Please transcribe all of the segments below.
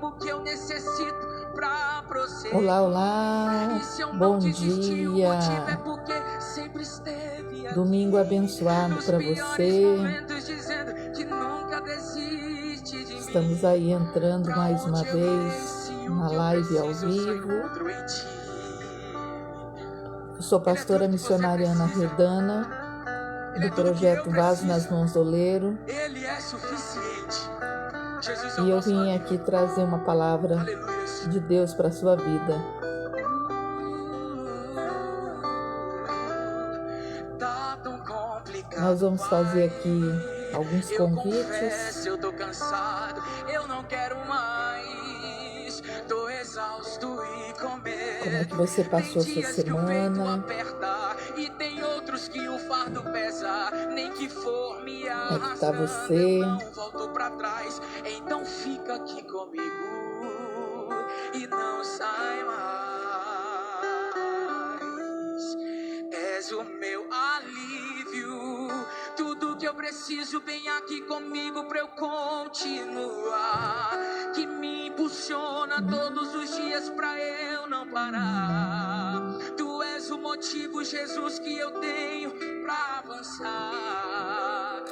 ânimo que eu necessito pra prosseguir. Olá, olá, bom dia, domingo abençoado para você. Estamos aí entrando mais uma vez na live ao vivo. Eu sou pastora missionária Ana Redana, do projeto Vaso nas Mãos do Oleiro. E eu vim aqui trazer uma palavra de Deus para a sua vida. Nós vamos fazer aqui alguns convites. Eu tô cansado, eu não quero mais, tô exausto e com medo. Como é que você passou sua semana? E tem outros que o fardo pesa, nem que for me Como é que tá você? não volto pra trás, então fica aqui comigo e não sai mais. És o meu alívio, tudo que eu preciso vem aqui comigo pra eu continuar, que me impulsiona todos os dias pra eu não parar. Tu és o motivo, Jesus, que eu tenho pra avançar.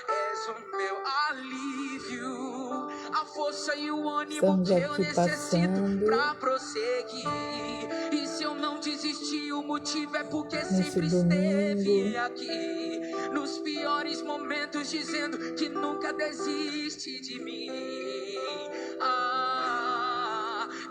És o meu alívio, a força e o ânimo Estamos que eu aqui necessito passando pra prosseguir. E se eu não desistir, o motivo é porque nesse sempre domingo. esteve aqui, nos piores momentos, dizendo que nunca desiste de mim.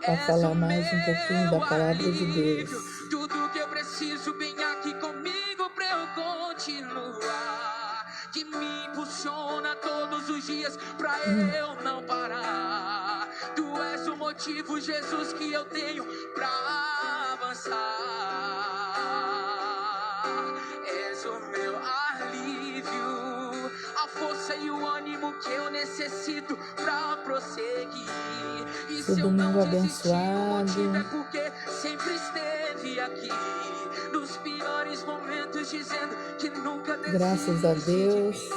Para falar mais um pouquinho da palavra de Deus. Tudo que eu preciso vem aqui comigo pra eu continuar, que me impulsiona todos os dias pra eu não parar. Tu és o motivo, Jesus, que eu tenho pra avançar. És o meu alívio, a força e o ânimo que eu necessito pra prosseguir. E Seu se eu domingo não desistir, o abençoado. motivo é porque sempre esteve aqui, nos piores momentos, dizendo que nunca desiste. Graças a Deus. De mim.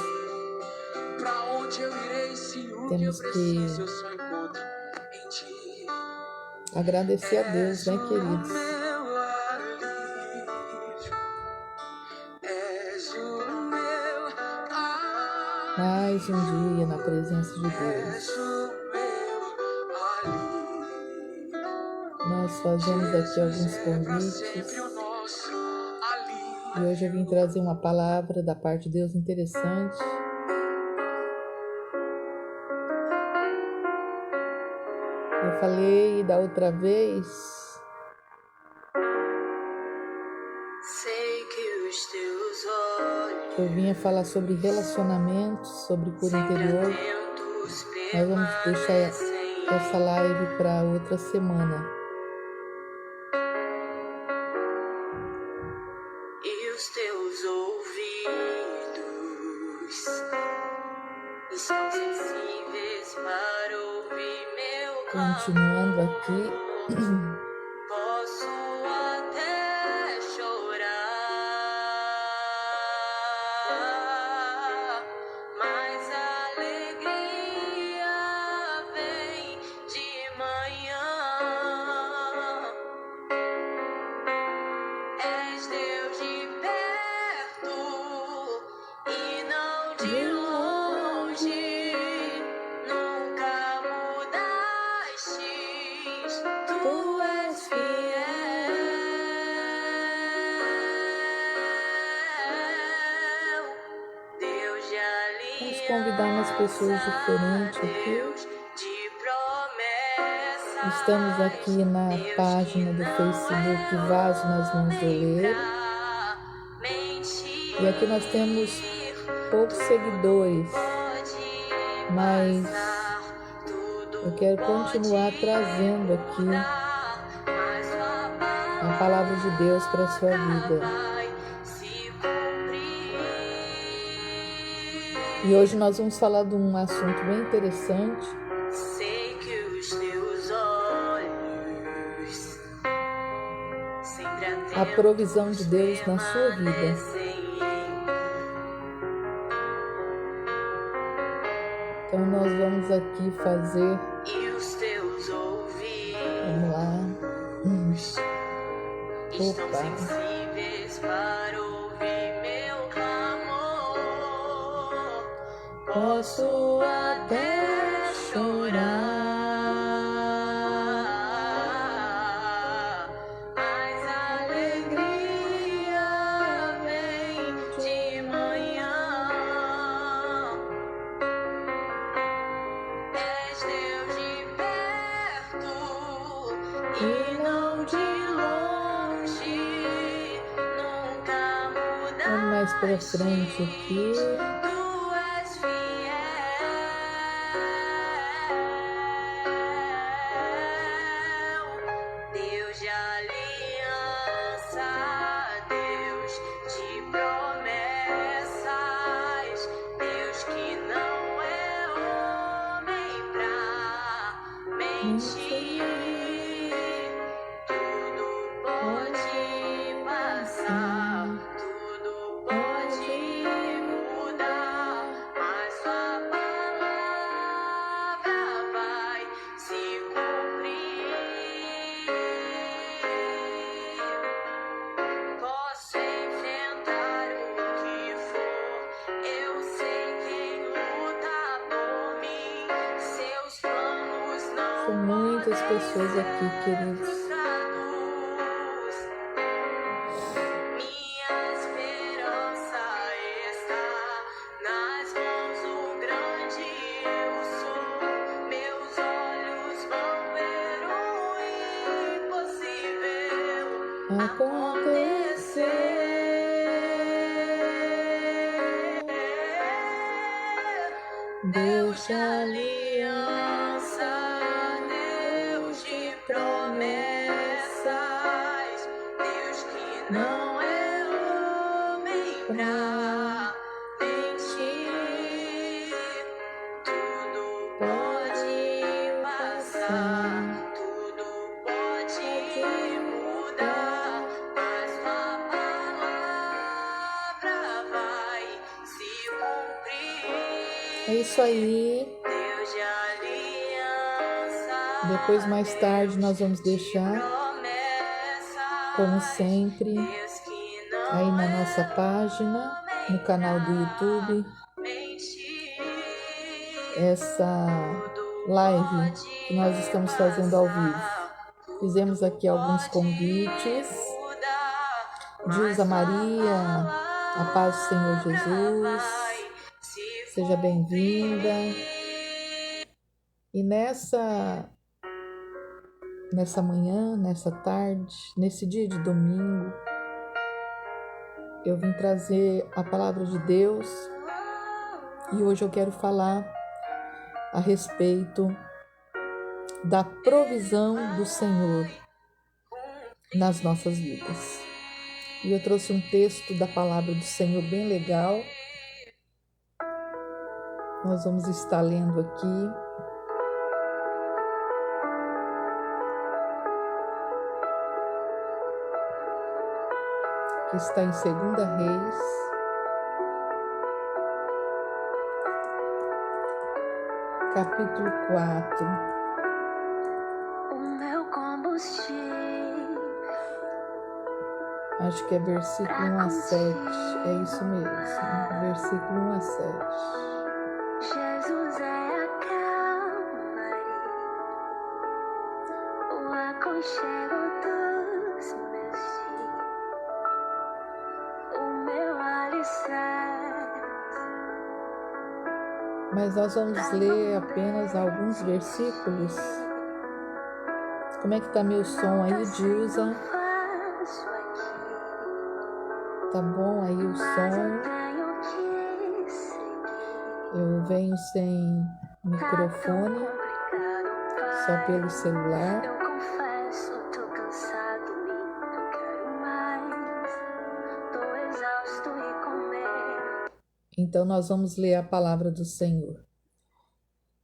Pra onde eu irei se o Temos que eu preciso eu só encontro em ti. Agradecer a Deus, né, queridos? Meu alívio, és o meu alívio. Mais um dia na presença de Deus. És o meu alívio. Nós fazemos aqui alguns convites. E hoje eu vim trazer uma palavra da parte de Deus interessante. Eu falei da outra vez que eu vinha falar sobre relacionamentos, sobre cura interior. Nós vamos deixar essa live para outra semana. E os teus ouvidos estão sensíveis para ouvir meu clamor. Continuando aqui. Posso até chorar, mas a alegria vem de manhã. És Deus de perto e não de longe, nunca mudaste, tu és fiel. Deus de aliança, Vamos convidar umas pessoas diferentes aqui. Deus de promessa. Estamos aqui na página do Facebook Vaso nas Mãos do Oleiro. E aqui nós temos poucos seguidores, mas eu quero continuar trazendo aqui a palavra de Deus para a sua vida. E hoje nós vamos falar de um assunto bem interessante. Sei que os teus olhos sempre A provisão de Deus na sua vida. Então Então nós vamos aqui fazer. E os teus ouvidos. Vamos lá. Estão sensíveis para ouvir meu clamor. Posso até chorar, mas a alegria vem de manhã. És Deus de perto e não de longe, nunca mudaste. Vamos mais para frente aqui. Tu és fiel, Deus de aliança, Deus de promessas, Deus que não é homem pra mentir. Tudo pode passar, tudo pode mudar, mas sua palavra vai se cumprir. Posso enfrentar o que for, eu sei quem luta por mim. Seus planos não São muitas pessoas aqui, queridos. frustrados. Minha esperança está nas mãos do grande eu sou. Meus olhos vão ver o impossível acontecer. Deus de aliança, Deus de promessas, Deus que não é homem pra mentir. Tudo pode passar, tudo pode mudar, mas sua palavra vai se cumprir. É isso aí. Deus de aliança, Depois, mais tarde, nós vamos deixar, como sempre, Deus que não aí na nossa página, no canal do YouTube, mentir. essa live que nós estamos fazendo ao vivo. Fizemos aqui alguns convites. Dilza Maria, a paz do Senhor Jesus, seja bem-vinda. E nessa manhã, nessa tarde, nesse dia de domingo, eu vim trazer a palavra de Deus e hoje eu quero falar a respeito da provisão do Senhor nas nossas vidas. E eu trouxe um texto da palavra do Senhor bem legal. Nós vamos estar lendo aqui. Que está em 2 Reis, capítulo 4. O meu combustível. Acho que é versículo 1 a 7. É isso mesmo. Versículo 1 a 7. Jesus é a calmaria, o aconchego dos meus dias, o meu alicerce. Mas nós vamos ler apenas alguns versículos. Como é que tá meu som aí, Dilza? Faço aqui, Tá bom aí o mas som? eu tenho que seguir. Eu venho sem Tá tão microfone, complicado, só pai. pelo celular. Eu confesso, tô cansado e não quero mais. Tô exausto e com medo. Então nós vamos ler a palavra do Senhor.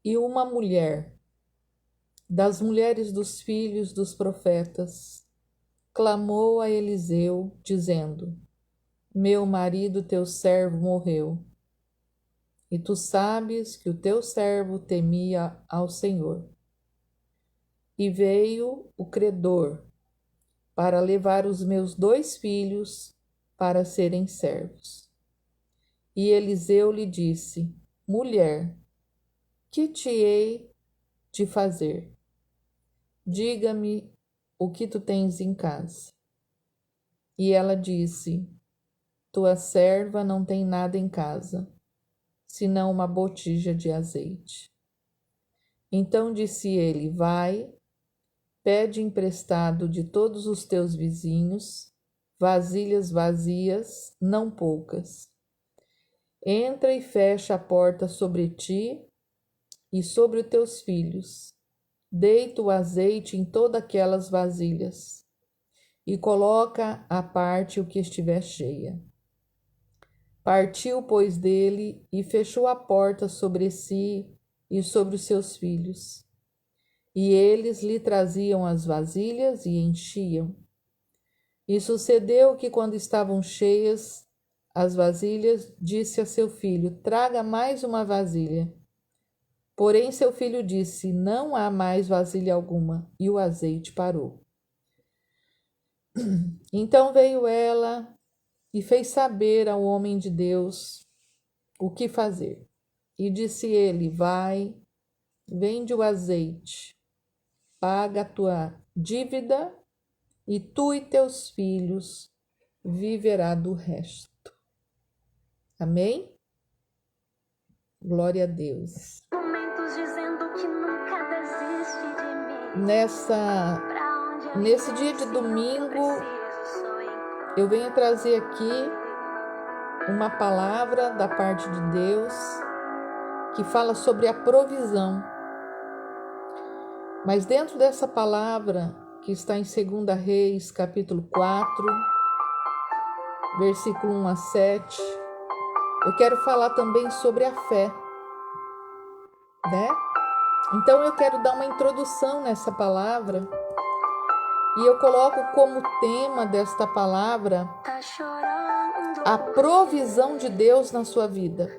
E uma mulher, das mulheres dos filhos dos profetas, clamou a Eliseu, dizendo: Meu marido, teu servo, morreu. e tu sabes que o teu servo temia ao Senhor. E veio o credor para levar os meus 2 filhos para serem servos. E Eliseu lhe disse: mulher, que te hei de fazer? Diga-me o que tu tens em casa. E ela disse: tua serva não tem nada em casa, senão uma botija de azeite. Então disse ele: vai, pede emprestado de todos os teus vizinhos vasilhas vazias, não poucas. Entra e fecha a porta sobre ti e sobre os teus filhos. Deita o azeite em todas aquelas vasilhas e coloca à parte o que estiver cheia. Partiu, pois, dele e fechou a porta sobre si e sobre os seus filhos. E eles lhe traziam as vasilhas e enchiam. E sucedeu que, quando estavam cheias as vasilhas, disse a seu filho: traga mais uma vasilha. Porém, seu filho disse: não há mais vasilha alguma, e o azeite parou. Então veio ela e fez saber ao homem de Deus o que fazer. E disse ele: vai, vende o azeite, paga a tua dívida, e tu e teus filhos viverá do resto. Amém? Glória a Deus. Momentos dizendo que nunca desiste de mim. Nesse dia de domingo, eu venho trazer aqui uma palavra da parte de Deus que fala sobre a provisão. Mas dentro dessa palavra, que está em 2 Reis, capítulo 4, versículo 1 a 7, eu quero falar também sobre a fé, né? Então eu quero dar uma introdução nessa palavra e eu coloco como tema desta palavra a provisão de Deus na sua vida.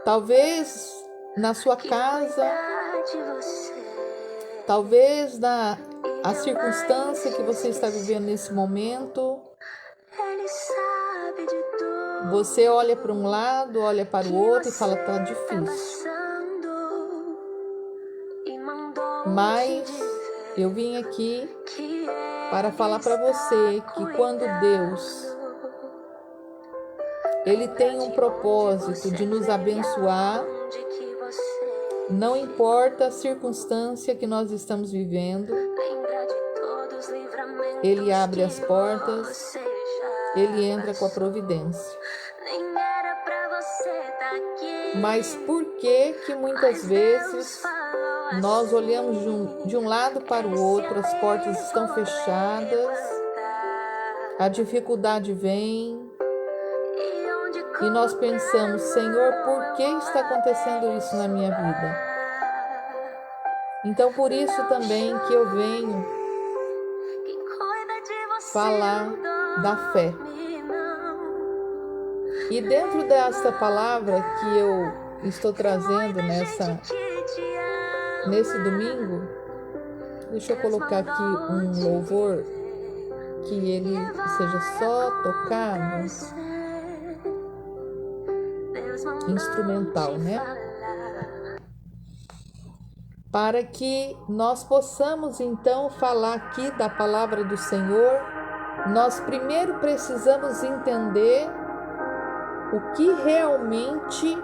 Talvez na sua casa, talvez a circunstância que você está vivendo nesse momento, você olha para um lado, olha para o outro e fala: tá difícil. Mas eu vim aqui para falar para você que quando Deus Ele tem um propósito de nos abençoar, não importa a circunstância que nós estamos vivendo, Ele abre as portas, Ele entra com a providência. Mas por que muitas vezes nós olhamos de um lado para o outro, as portas estão fechadas, a dificuldade vem e nós pensamos: Senhor, por que está acontecendo isso na minha vida? Então por isso também que eu venho falar da fé. E dentro dessa palavra que eu estou trazendo nesse domingo, deixa eu colocar aqui um louvor que ele seja só tocado, instrumental, né? Para que nós possamos então falar aqui da palavra do Senhor, nós primeiro precisamos entender o que realmente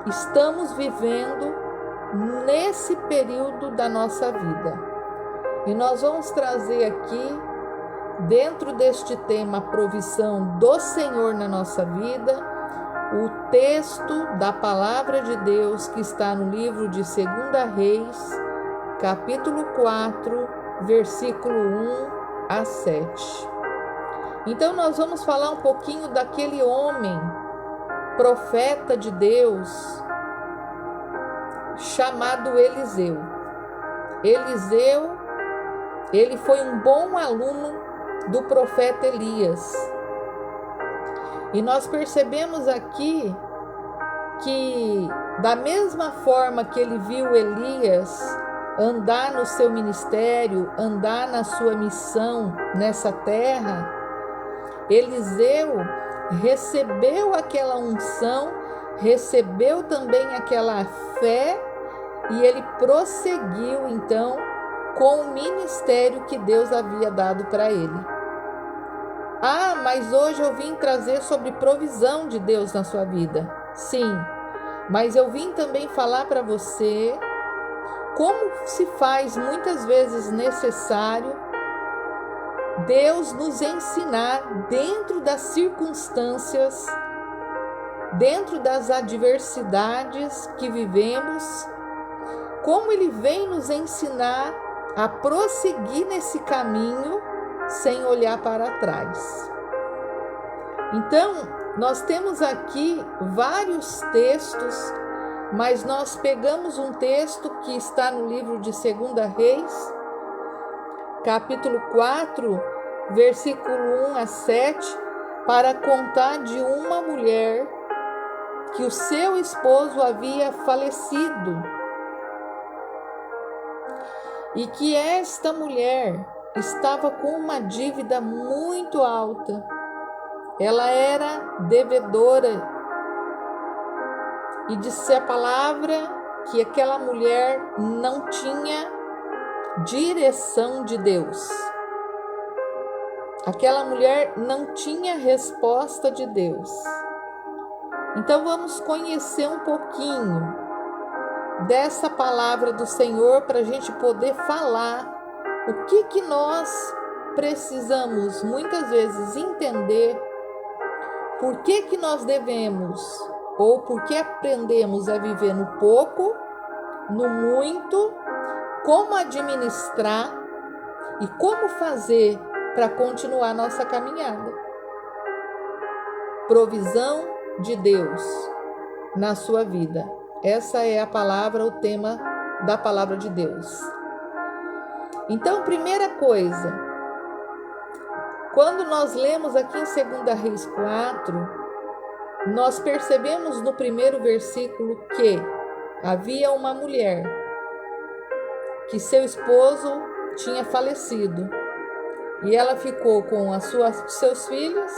estamos vivendo nesse período da nossa vida. E nós vamos trazer aqui, dentro deste tema, a provisão do Senhor na nossa vida, o texto da palavra de Deus que está no livro de 2 Reis, capítulo 4, versículo 1 a 7. Então nós vamos falar um pouquinho daquele homem, profeta de Deus, chamado Eliseu. Eliseu, ele foi um bom aluno do profeta Elias. E nós percebemos aqui que, da mesma forma que ele viu Elias andar no seu ministério, andar na sua missão nessa terra, Eliseu recebeu aquela unção, recebeu também aquela fé e ele prosseguiu então com o ministério que Deus havia dado para ele. Ah, mas hoje eu vim trazer sobre provisão de Deus na sua vida. Sim, mas eu vim também falar para você como se faz muitas vezes necessário Deus nos ensinar dentro das circunstâncias, dentro das adversidades que vivemos, como Ele vem nos ensinar a prosseguir nesse caminho sem olhar para trás. Então, nós temos aqui vários textos, mas nós pegamos um texto que está no livro de 2 Reis, capítulo 4, versículo 1 a 7, para contar de uma mulher que o seu esposo havia falecido e que esta mulher estava com uma dívida muito alta. Ela era devedora e disse a palavra que aquela mulher não tinha direção de Deus. Aquela mulher não tinha resposta de Deus. Então vamos conhecer um pouquinho dessa palavra do Senhor para a gente poder falar o que nós precisamos muitas vezes entender, por que nós devemos ou por que aprendemos a viver no pouco, no muito, como administrar e como fazer para continuar nossa caminhada. Provisão de Deus na sua vida. Essa é a palavra, o tema da palavra de Deus. Então, primeira coisa, quando nós lemos aqui em 2 Reis 4, nós percebemos no primeiro versículo que havia uma mulher que seu esposo tinha falecido e ela ficou com seus filhos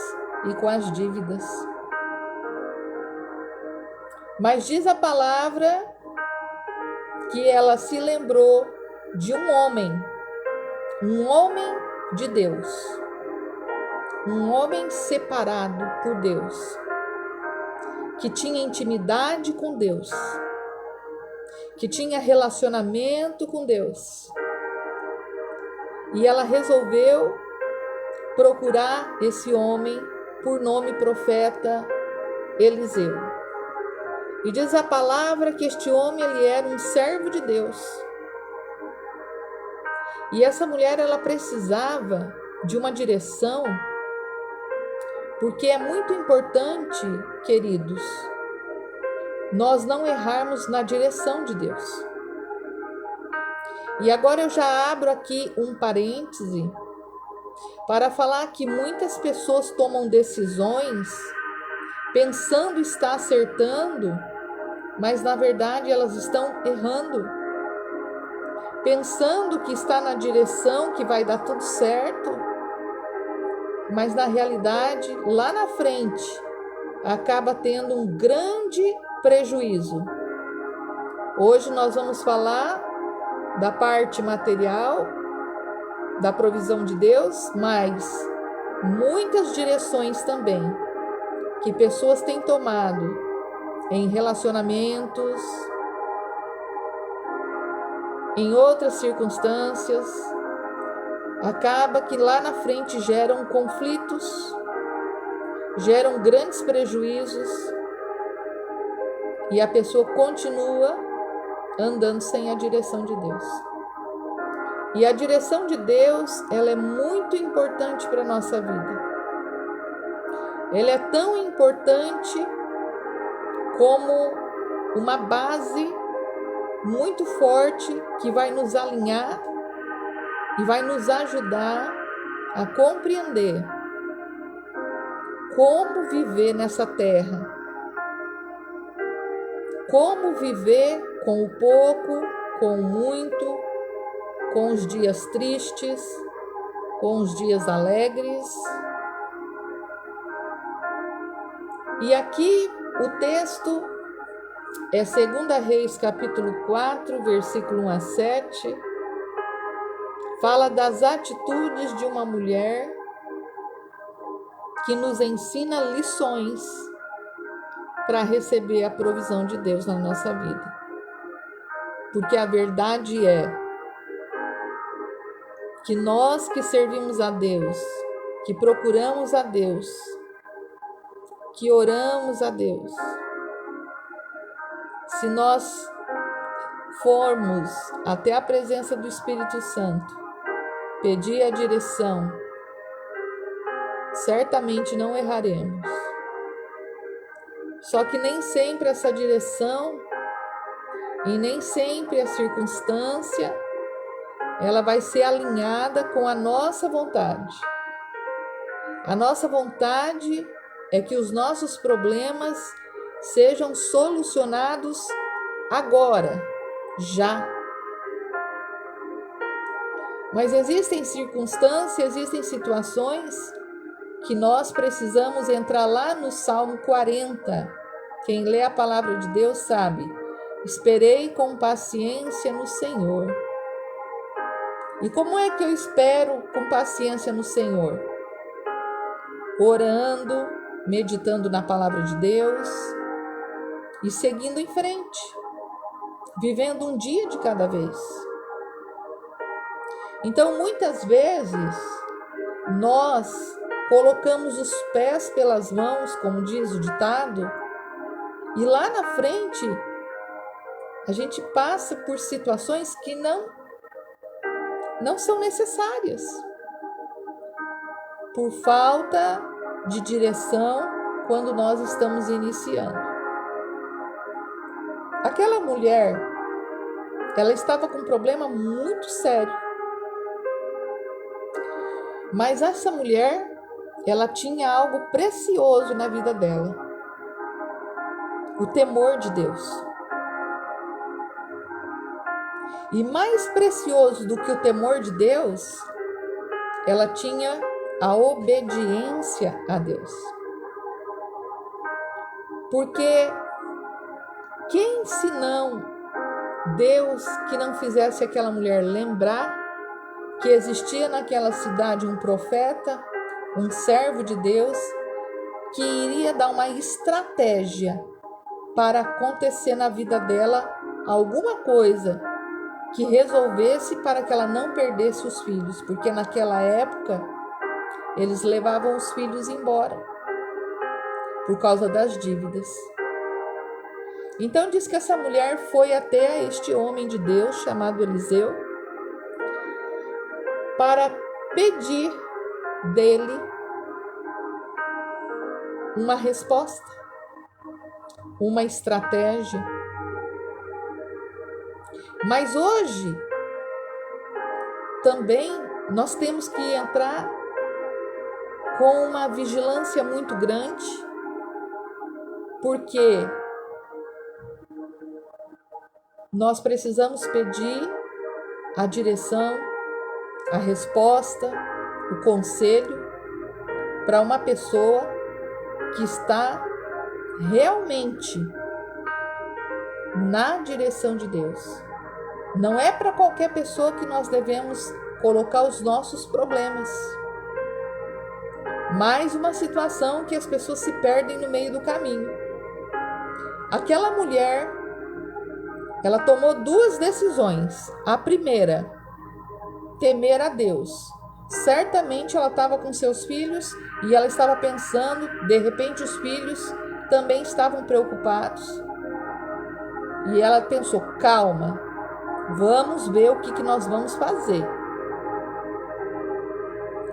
e com as dívidas. Mas diz a palavra que ela se lembrou de um homem de Deus, um homem separado por Deus, que tinha intimidade com Deus, que tinha relacionamento com Deus. E ela resolveu procurar esse homem por nome profeta Eliseu. E diz a palavra que este homem ele era um servo de Deus. E essa mulher ela precisava de uma direção, porque é muito importante, queridos, nós não errarmos na direção de Deus. E agora eu já abro aqui um parêntese para falar que muitas pessoas tomam decisões pensando estar acertando, mas na verdade elas estão errando. Pensando que está na direção, que vai dar tudo certo, mas na realidade, lá na frente, acaba tendo um grande prejuízo. Hoje nós vamos falar da parte material, da provisão de Deus, mas muitas direções também que pessoas têm tomado em relacionamentos, em outras circunstâncias, acaba que lá na frente geram conflitos, geram grandes prejuízos e a pessoa continua andando sem a direção de Deus. E a direção de Deus, ela é muito importante para a nossa vida. Ela é tão importante como uma base muito forte que vai nos alinhar e vai nos ajudar a compreender como viver nessa terra, como viver com o pouco, com o muito, com os dias tristes, com os dias alegres. E aqui o texto é 2 Reis, capítulo 4, versículo 1 a 7. Fala das atitudes de uma mulher que nos ensina lições para receber a provisão de Deus na nossa vida. Porque a verdade é que nós que servimos a Deus, que procuramos a Deus, que oramos a Deus, se nós formos até a presença do Espírito Santo, pedir a direção, certamente não erraremos. Só que nem sempre essa direção e nem sempre a circunstância, ela vai ser alinhada com a nossa vontade. A nossa vontade é que os nossos problemas sejam solucionados agora, já. Mas existem circunstâncias, existem situações que nós precisamos entrar lá no Salmo 40. Quem lê a palavra de Deus sabe. Esperei com paciência no Senhor. E como é que eu espero com paciência no Senhor? Orando, meditando na palavra de Deus e seguindo em frente, vivendo um dia de cada vez. Então, muitas vezes, nós colocamos os pés pelas mãos, como diz o ditado, e lá na frente, a gente passa por situações que não são necessárias, por falta de direção quando nós estamos iniciando. Aquela mulher, ela estava com um problema muito sério. Mas essa mulher, ela tinha algo precioso na vida dela. O temor de Deus. E mais precioso do que o temor de Deus, ela tinha a obediência a Deus. Porque quem senão Deus que não fizesse aquela mulher lembrar que existia naquela cidade um profeta, um servo de Deus, que iria dar uma estratégia para acontecer na vida dela alguma coisa que resolvesse para que ela não perdesse os filhos, porque naquela época eles levavam os filhos embora por causa das dívidas. Então diz que essa mulher foi até este homem de Deus chamado Eliseu para pedir dele uma resposta, uma estratégia. Mas hoje também nós temos que entrar com uma vigilância muito grande, porque nós precisamos pedir a direção, a resposta, o conselho para uma pessoa que está realmente na direção de Deus. Não é para qualquer pessoa que nós devemos colocar os nossos problemas. Mais uma situação que as pessoas se perdem no meio do caminho. Aquela mulher, ela tomou duas decisões. A primeira, temer a Deus. Certamente ela estava com seus filhos e ela estava pensando, de repente os filhos também estavam preocupados. E ela pensou, calma, vamos ver o que nós vamos fazer.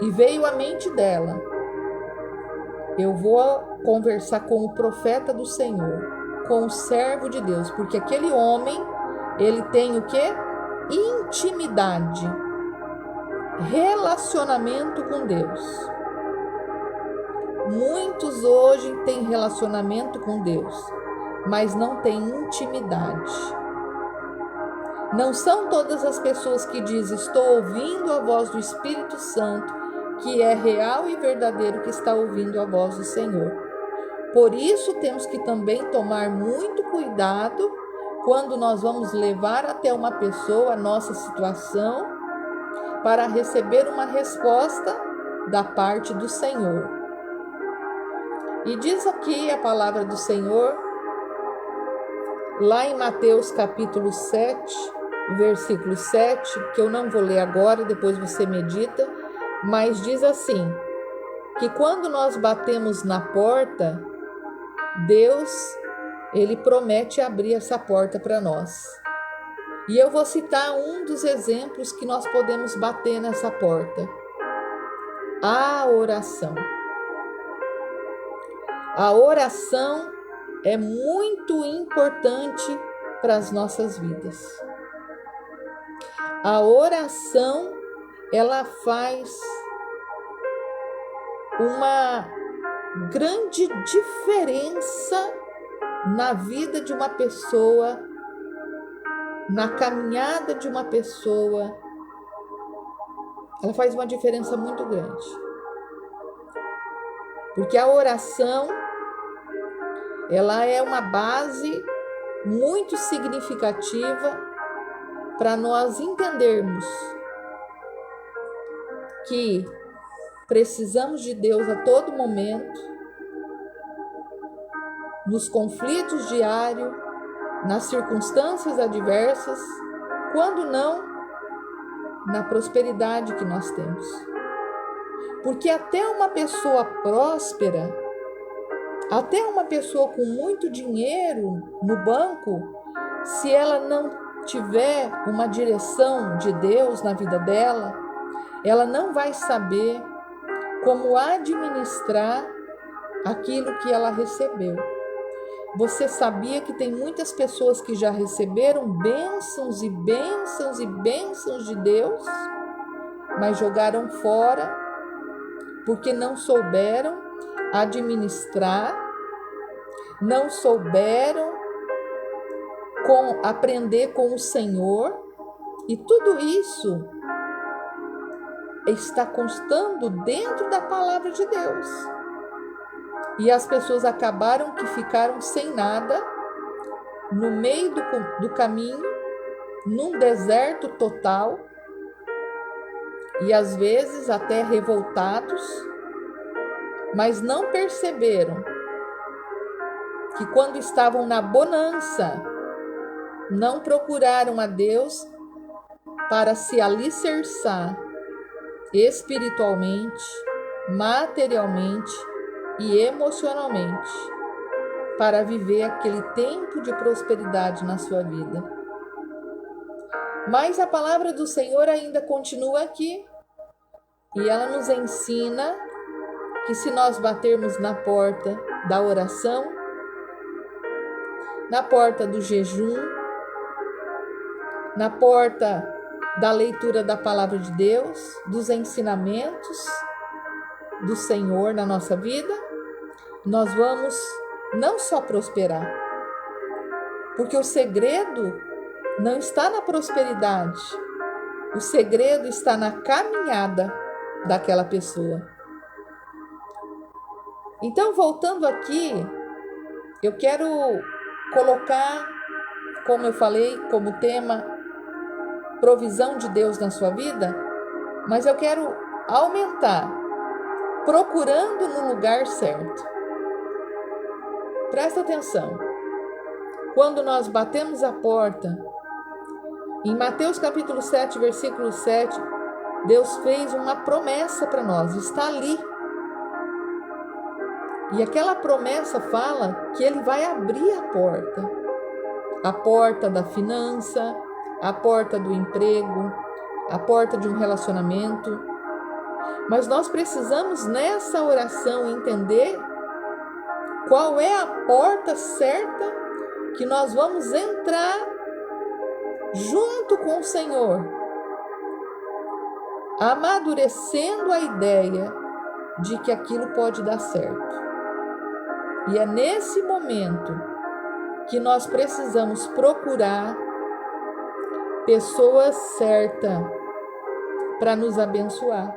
E veio à mente dela, eu vou conversar com o profeta do Senhor, com o servo de Deus, porque aquele homem, ele tem o quê? Intimidade, relacionamento com Deus. Muitos hoje têm relacionamento com Deus, mas não têm intimidade. Não são todas as pessoas que dizem: estou ouvindo a voz do Espírito Santo, que é real e verdadeiro, que está ouvindo a voz do Senhor. Por isso temos que também tomar muito cuidado quando nós vamos levar até uma pessoa a nossa situação para receber uma resposta da parte do Senhor. E diz aqui a palavra do Senhor, lá em Mateus capítulo 7, versículo 7, que eu não vou ler agora, depois você medita, mas diz assim, que quando nós batemos na porta, Deus, Ele promete abrir essa porta para nós. E eu vou citar um dos exemplos que nós podemos bater nessa porta. A oração. A oração é muito importante para as nossas vidas. A oração, ela faz uma grande diferença na vida de uma pessoa, na caminhada de uma pessoa. Ela faz uma diferença muito grande. Porque a oração, ela é uma base muito significativa para nós entendermos que precisamos de Deus a todo momento, nos conflitos diários, nas circunstâncias adversas, quando não, na prosperidade que nós temos. Porque até uma pessoa próspera, até uma pessoa com muito dinheiro no banco, se ela não tiver uma direção de Deus na vida dela, ela não vai saber como administrar aquilo que ela recebeu. Você sabia que tem muitas pessoas que já receberam bênçãos e bênçãos e bênçãos de Deus, mas jogaram fora porque não souberam administrar, não souberam aprender com o Senhor, e tudo isso está constando dentro da palavra de Deus. E as pessoas acabaram que ficaram sem nada, no meio do caminho, num deserto total, e às vezes até revoltados, mas não perceberam que quando estavam na bonança, não procuraram a Deus para se alicerçar espiritualmente, materialmente e emocionalmente, para viver aquele tempo de prosperidade na sua vida. Mas a palavra do Senhor ainda continua aqui, e ela nos ensina que se nós batermos na porta da oração, na porta do jejum, na porta da leitura da palavra de Deus, dos ensinamentos do Senhor na nossa vida, nós vamos não só prosperar, porque o segredo não está na prosperidade, o segredo está na caminhada daquela pessoa. Então, voltando aqui, eu quero colocar, como eu falei, como tema, provisão de Deus na sua vida, mas eu quero aumentar, procurando no lugar certo. Presta atenção. Quando nós batemos a porta, em Mateus capítulo 7, versículo 7, Deus fez uma promessa para nós, está ali. E aquela promessa fala que Ele vai abrir a porta da finança, a porta do emprego, a porta de um relacionamento. Mas nós precisamos nessa oração entender qual é a porta certa que nós vamos entrar junto com o Senhor, amadurecendo a ideia de que aquilo pode dar certo. E é nesse momento que nós precisamos procurar pessoas certas para nos abençoar.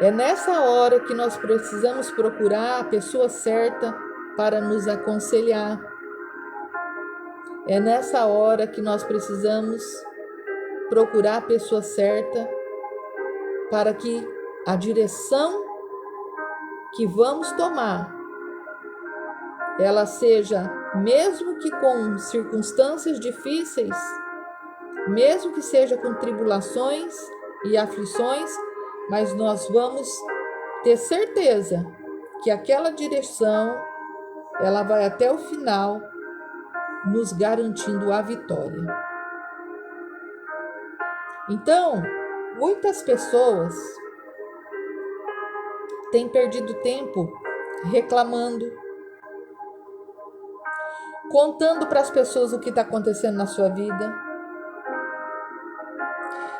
É nessa hora que nós precisamos procurar a pessoa certa para nos aconselhar. É nessa hora que nós precisamos procurar a pessoa certa para que a direção que vamos tomar, ela seja, mesmo que com circunstâncias difíceis, mesmo que seja com tribulações e aflições, mas nós vamos ter certeza que aquela direção, ela vai até o final, nos garantindo a vitória. Então, muitas pessoas têm perdido tempo reclamando, contando para as pessoas o que está acontecendo na sua vida.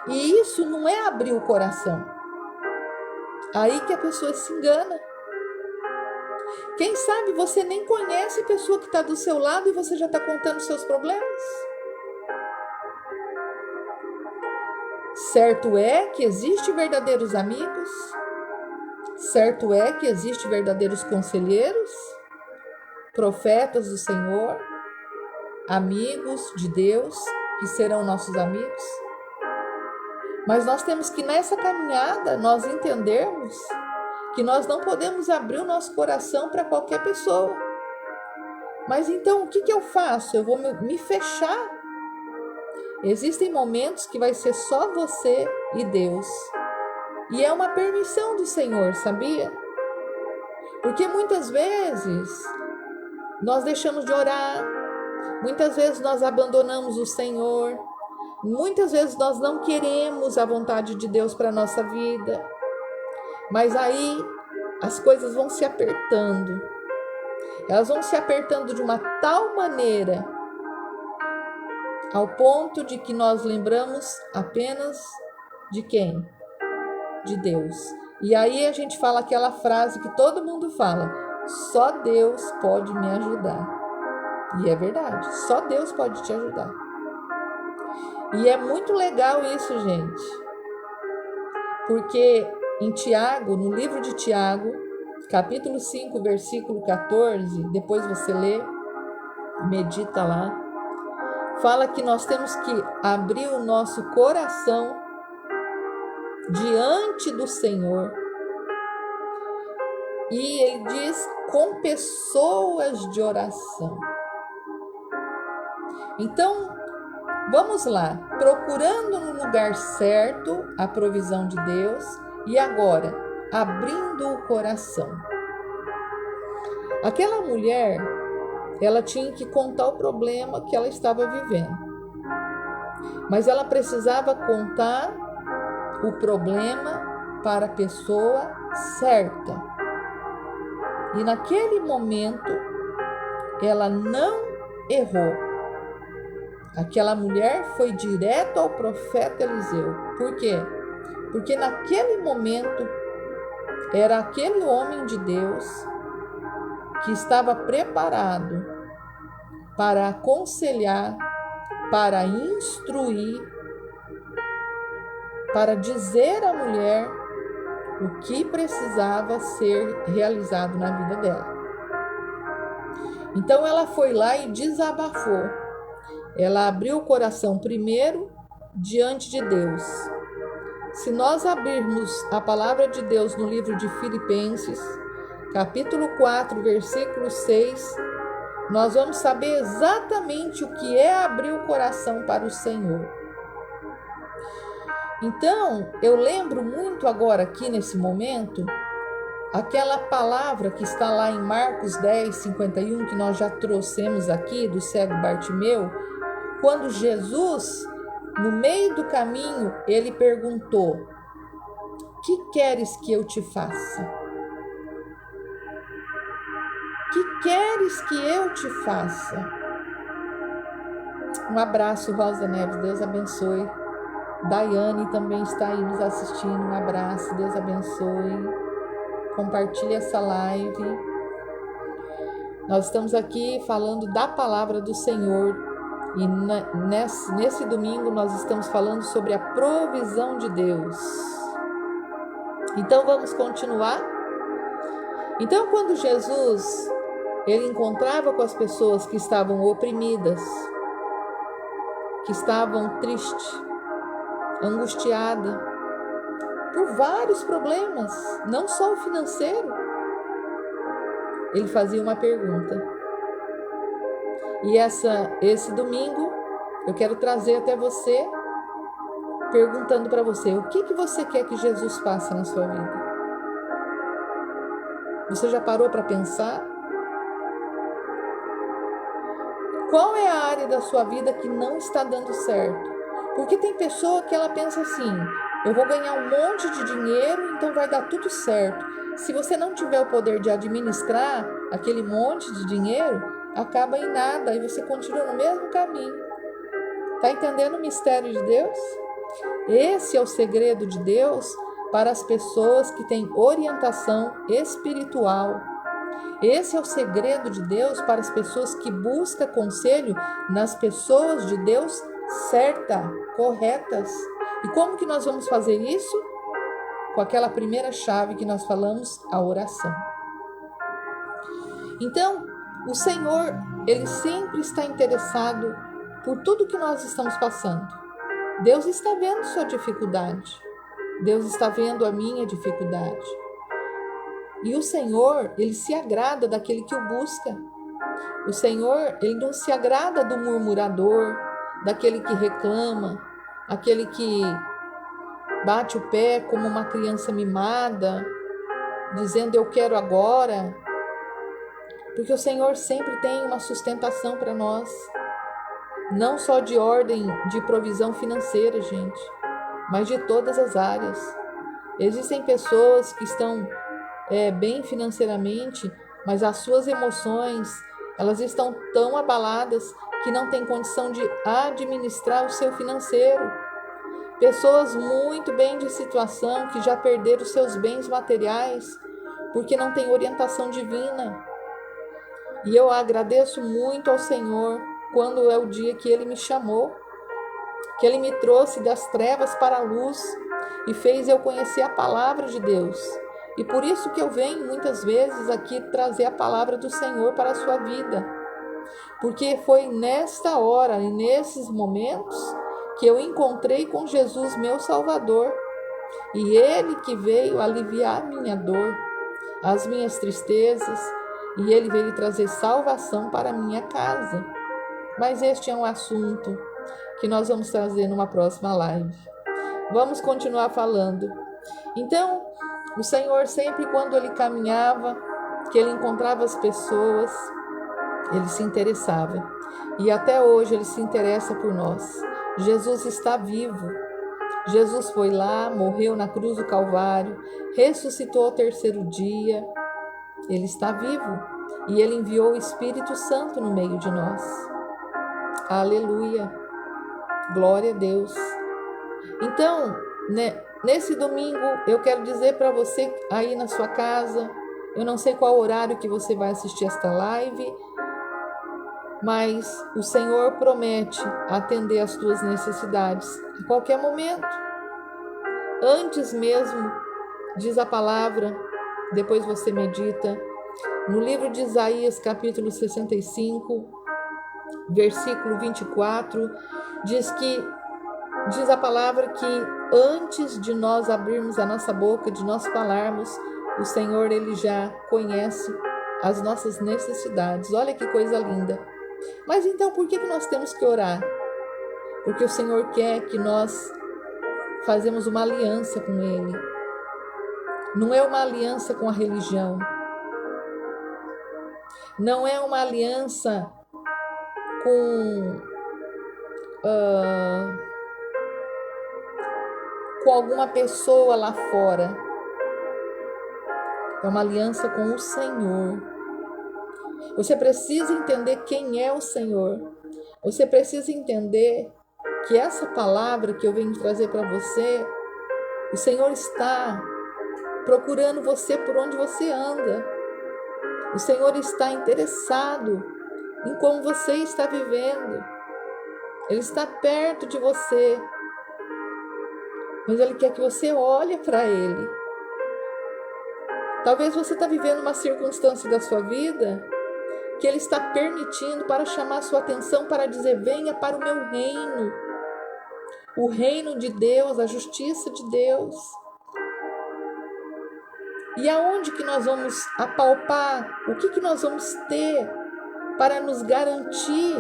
E isso não é abrir o coração. Aí que a pessoa se engana. Quem sabe você nem conhece a pessoa que está do seu lado e você já está contando seus problemas. Certo é que existem verdadeiros amigos, certo é que existem verdadeiros conselheiros, profetas do Senhor, amigos de Deus, que serão nossos amigos. Mas nós temos que, nessa caminhada, nós entendermos que nós não podemos abrir o nosso coração para qualquer pessoa. Mas então, o que eu faço? Eu vou me fechar. Existem momentos que vai ser só você e Deus. E é uma permissão do Senhor, sabia? Porque muitas vezes nós deixamos de orar, muitas vezes nós abandonamos o Senhor, muitas vezes nós não queremos a vontade de Deus para a nossa vida. Mas aí as coisas vão se apertando. Elas vão se apertando de uma tal maneira ao ponto de que nós lembramos apenas de quem? De Deus. E aí a gente fala aquela frase que todo mundo fala: só Deus pode me ajudar. E é verdade, só Deus pode te ajudar. E é muito legal isso, gente. Porque em Tiago, no livro de Tiago, capítulo 5, versículo 14, depois você lê, medita lá, fala que nós temos que abrir o nosso coração diante do Senhor. E ele diz, com pessoas de oração. Então, vamos lá, procurando no lugar certo a provisão de Deus e agora, abrindo o coração. Aquela mulher, ela tinha que contar o problema que ela estava vivendo. Mas ela precisava contar o problema para a pessoa certa. E naquele momento, ela não errou. Aquela mulher foi direto ao profeta Eliseu. Por quê? Porque naquele momento, era aquele homem de Deus que estava preparado para aconselhar, para instruir, para dizer à mulher o que precisava ser realizado na vida dela. Então ela foi lá e desabafou. Ela abriu o coração primeiro diante de Deus. Se nós abrirmos a palavra de Deus no livro de Filipenses, capítulo 4, versículo 6, nós vamos saber exatamente o que é abrir o coração para o Senhor. Então, eu lembro muito agora aqui nesse momento, aquela palavra que está lá em Marcos 10, 51, que nós já trouxemos aqui, do cego Bartimeu, quando Jesus, no meio do caminho, ele perguntou: que queres que eu te faça? Que queres que eu te faça? Um abraço, Rosa Neves, Deus abençoe. Daiane também está aí nos assistindo. Um abraço, Deus abençoe. Compartilhe essa live. Nós estamos aqui falando da palavra do Senhor. E nesse domingo nós estamos falando sobre a provisão de Deus. Então vamos continuar? Então quando Jesus ele encontrava com as pessoas que estavam oprimidas, que estavam tristes, angustiadas, por vários problemas, não só o financeiro, ele fazia uma pergunta. E esse domingo eu quero trazer até você, perguntando para você, o que você quer que Jesus faça na sua vida? Você já parou para pensar? Qual é a área da sua vida que não está dando certo? Porque tem pessoa que ela pensa assim, eu vou ganhar um monte de dinheiro, então vai dar tudo certo. Se você não tiver o poder de administrar aquele monte de dinheiro, acaba em nada e você continua no mesmo caminho. Está entendendo o mistério de Deus? Esse é o segredo de Deus para as pessoas que têm orientação espiritual. Esse é o segredo de Deus para as pessoas que buscam conselho nas pessoas de Deus certas, corretas. E como que nós vamos fazer isso? Com aquela primeira chave que nós falamos, a oração. Então, o Senhor, Ele sempre está interessado por tudo que nós estamos passando. Deus está vendo sua dificuldade. Deus está vendo a minha dificuldade. E o Senhor, Ele se agrada daquele que o busca. O Senhor, Ele não se agrada do murmurador, daquele que reclama, aquele que bate o pé como uma criança mimada, dizendo eu quero agora. Porque o Senhor sempre tem uma sustentação para nós. Não só de ordem de provisão financeira, gente, mas de todas as áreas. Existem pessoas que estão bem financeiramente, mas as suas emoções, elas estão tão abaladas que não têm condição de administrar o seu financeiro. Pessoas muito bem de situação que já perderam seus bens materiais porque não têm orientação divina. E eu agradeço muito ao Senhor quando é o dia que Ele me chamou, que Ele me trouxe das trevas para a luz e fez eu conhecer a palavra de Deus. E por isso que eu venho muitas vezes aqui trazer a palavra do Senhor para a sua vida. Porque foi nesta hora e nesses momentos que eu encontrei com Jesus, meu Salvador. E Ele que veio aliviar a minha dor, as minhas tristezas, e Ele veio trazer salvação para a minha casa. Mas este é um assunto que nós vamos trazer numa próxima live. Vamos continuar falando. Então, o Senhor sempre quando Ele caminhava, que Ele encontrava as pessoas, Ele se interessava. E até hoje Ele se interessa por nós. Jesus está vivo. Jesus foi lá, morreu na cruz do Calvário, ressuscitou ao terceiro dia. Ele está vivo e Ele enviou o Espírito Santo no meio de nós. Aleluia. Glória a Deus. Então, nesse domingo, eu quero dizer para você aí na sua casa, eu não sei qual horário que você vai assistir esta live, mas o Senhor promete atender às tuas necessidades em qualquer momento. Antes mesmo, diz a palavra, depois você medita, no livro de Isaías, capítulo 65, versículo 24, diz a palavra que antes de nós abrirmos a nossa boca, de nós falarmos, o Senhor, Ele já conhece as nossas necessidades. Olha que coisa linda. Mas então, por que nós temos que orar? Porque o Senhor quer que nós fazemos uma aliança com Ele. Não é uma aliança com a religião. Não é uma aliança com alguma pessoa lá fora. É uma aliança com o Senhor. Você precisa entender quem é o Senhor. Você precisa entender que essa palavra que eu venho trazer para você, o Senhor está procurando você por onde você anda. O Senhor está interessado em como você está vivendo. Ele está perto de você. Mas Ele quer que você olhe para Ele. Talvez você está vivendo uma circunstância da sua vida que Ele está permitindo para chamar a sua atenção, para dizer: venha para o meu reino. O reino de Deus, a justiça de Deus. E aonde que nós vamos apalpar? O que nós vamos ter para nos garantir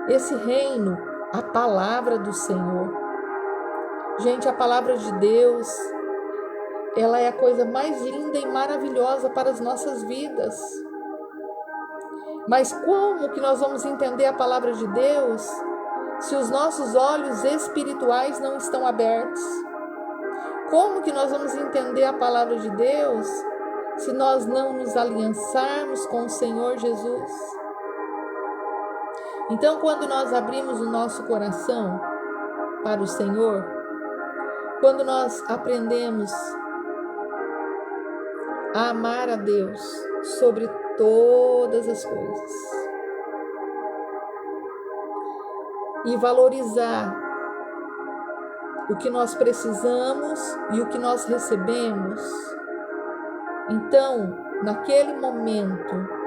esse reino? A palavra do Senhor. Gente, a palavra de Deus, ela é a coisa mais linda e maravilhosa para as nossas vidas. Mas como que nós vamos entender a palavra de Deus se os nossos olhos espirituais não estão abertos? Como que nós vamos entender a palavra de Deus se nós não nos aliançarmos com o Senhor Jesus? Então, quando nós abrimos o nosso coração para o Senhor, quando nós aprendemos a amar a Deus sobre todas as coisas e valorizar o que nós precisamos e o que nós recebemos, então, naquele momento,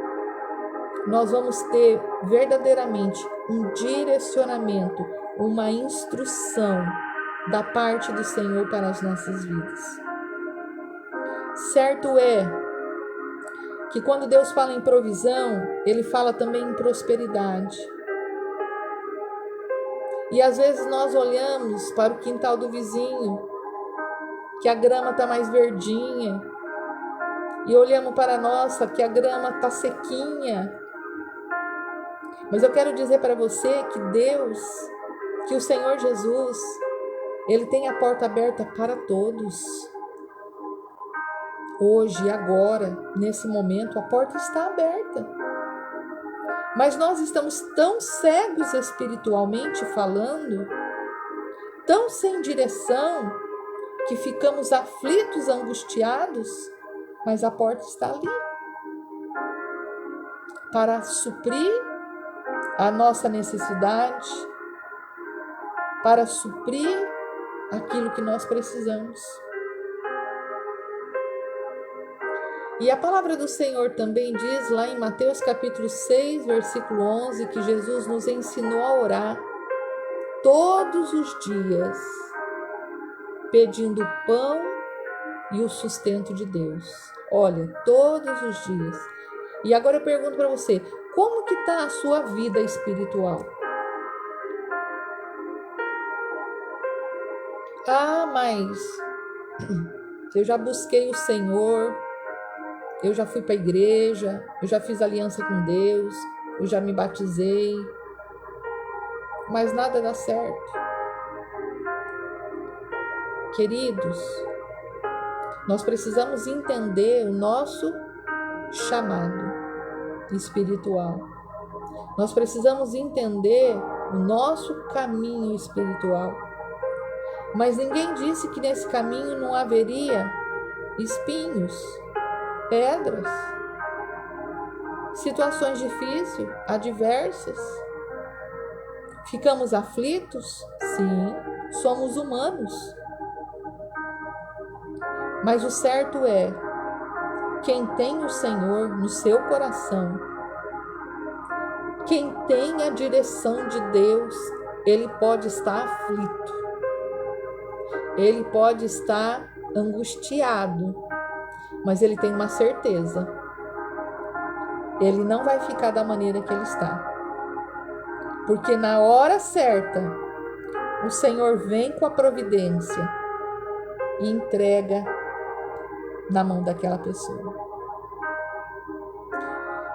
nós vamos ter verdadeiramente um direcionamento, uma instrução da parte do Senhor para as nossas vidas. Certo é que quando Deus fala em provisão, Ele fala também em prosperidade. E às vezes nós olhamos para o quintal do vizinho, que a grama está mais verdinha, e olhamos para a nossa, que a grama está sequinha. Mas eu quero dizer para você que Deus, que o Senhor Jesus, Ele tem a porta aberta para todos. Hoje, agora, nesse momento, a porta está aberta. Mas nós estamos tão cegos espiritualmente falando, tão sem direção, que ficamos aflitos, angustiados, mas a porta está ali para suprir a nossa necessidade, para suprir aquilo que nós precisamos. E a palavra do Senhor também diz lá em Mateus capítulo 6, versículo 11, que Jesus nos ensinou a orar todos os dias, pedindo o pão e o sustento de Deus. Olha, todos os dias. E agora eu pergunto para você, como que está a sua vida espiritual? Ah, mas eu já busquei o Senhor, eu já fui para a igreja, eu já fiz aliança com Deus, eu já me batizei, mas nada dá certo. Queridos, nós precisamos entender o nosso chamado espiritual. Nós precisamos entender o nosso caminho espiritual. Mas ninguém disse que nesse caminho não haveria espinhos, pedras, situações difíceis, adversas. Ficamos aflitos? Sim, somos humanos. Mas o certo é, quem tem o Senhor no seu coração, quem tem a direção de Deus, ele pode estar aflito, ele pode estar angustiado, mas ele tem uma certeza, ele não vai ficar da maneira que ele está, porque na hora certa, o Senhor vem com a providência e entrega na mão daquela pessoa.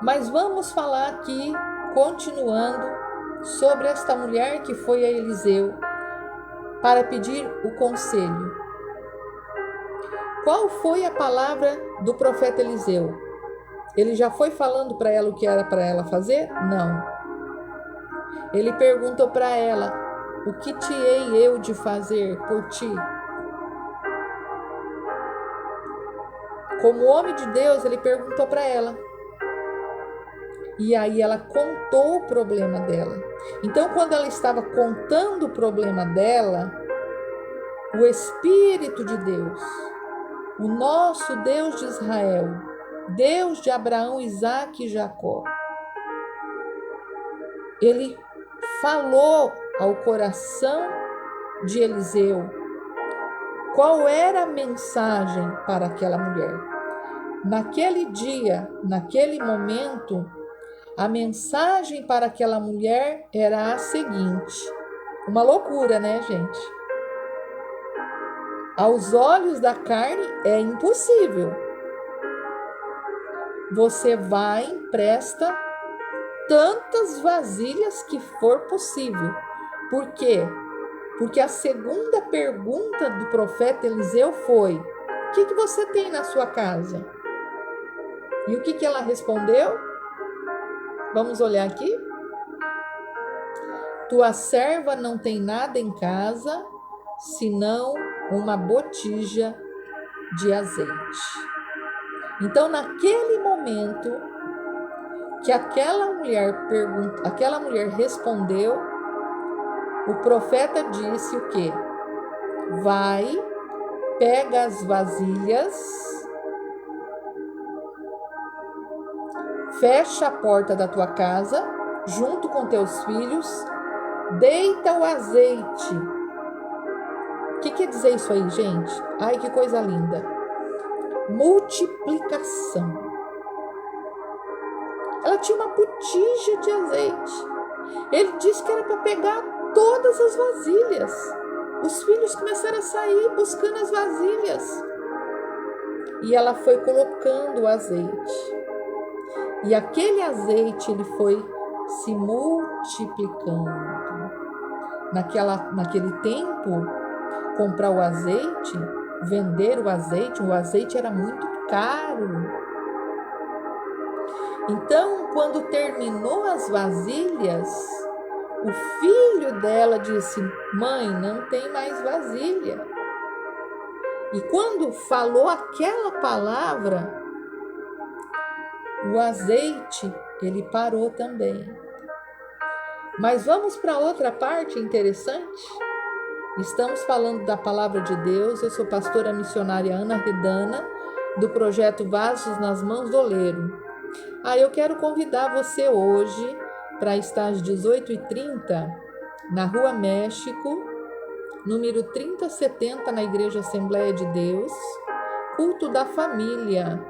Mas vamos falar aqui, continuando, sobre esta mulher que foi a Eliseu para pedir o conselho. Qual foi a palavra do profeta Eliseu? Ele já foi falando para ela o que era para ela fazer? Não. Ele perguntou para ela: o que te hei eu de fazer por ti? Como homem de Deus, ele perguntou para ela. E aí ela contou o problema dela. Então, quando ela estava contando o problema dela, o Espírito de Deus, o nosso Deus de Israel, Deus de Abraão, Isaque e Jacó, ele falou ao coração de Eliseu qual era a mensagem para aquela mulher. Naquele dia, naquele momento, a mensagem para aquela mulher era a seguinte. Uma loucura, né, gente? Aos olhos da carne é impossível. Você vai e empresta tantas vasilhas que for possível. Por quê? Porque a segunda pergunta do profeta Eliseu foi: o que você tem na sua casa? E o que ela respondeu? Vamos olhar aqui. Tua serva não tem nada em casa, senão uma botija de azeite. Então, naquele momento que aquela mulher respondeu, o profeta disse o quê? Vai, pega as vasilhas, fecha a porta da tua casa, junto com teus filhos, deita o azeite. O que quer dizer isso aí, gente? Ai, que coisa linda. Multiplicação. Ela tinha uma botija de azeite. Ele disse que era para pegar todas as vasilhas. Os filhos começaram a sair buscando as vasilhas. E ela foi colocando o azeite. E aquele azeite, ele foi se multiplicando. Naquele tempo, comprar o azeite, vender o azeite era muito caro. Então, quando terminou as vasilhas, o filho dela disse: mãe, não tem mais vasilha. E quando falou aquela palavra, o azeite, ele parou também. Mas vamos para outra parte interessante. Estamos falando da palavra de Deus. Eu sou pastora missionária Ana Redana, do projeto Vasos nas Mãos do Oleiro. Eu quero convidar você hoje para estar às 18h30 na Rua México, número 3070, na Igreja Assembleia de Deus, culto da família.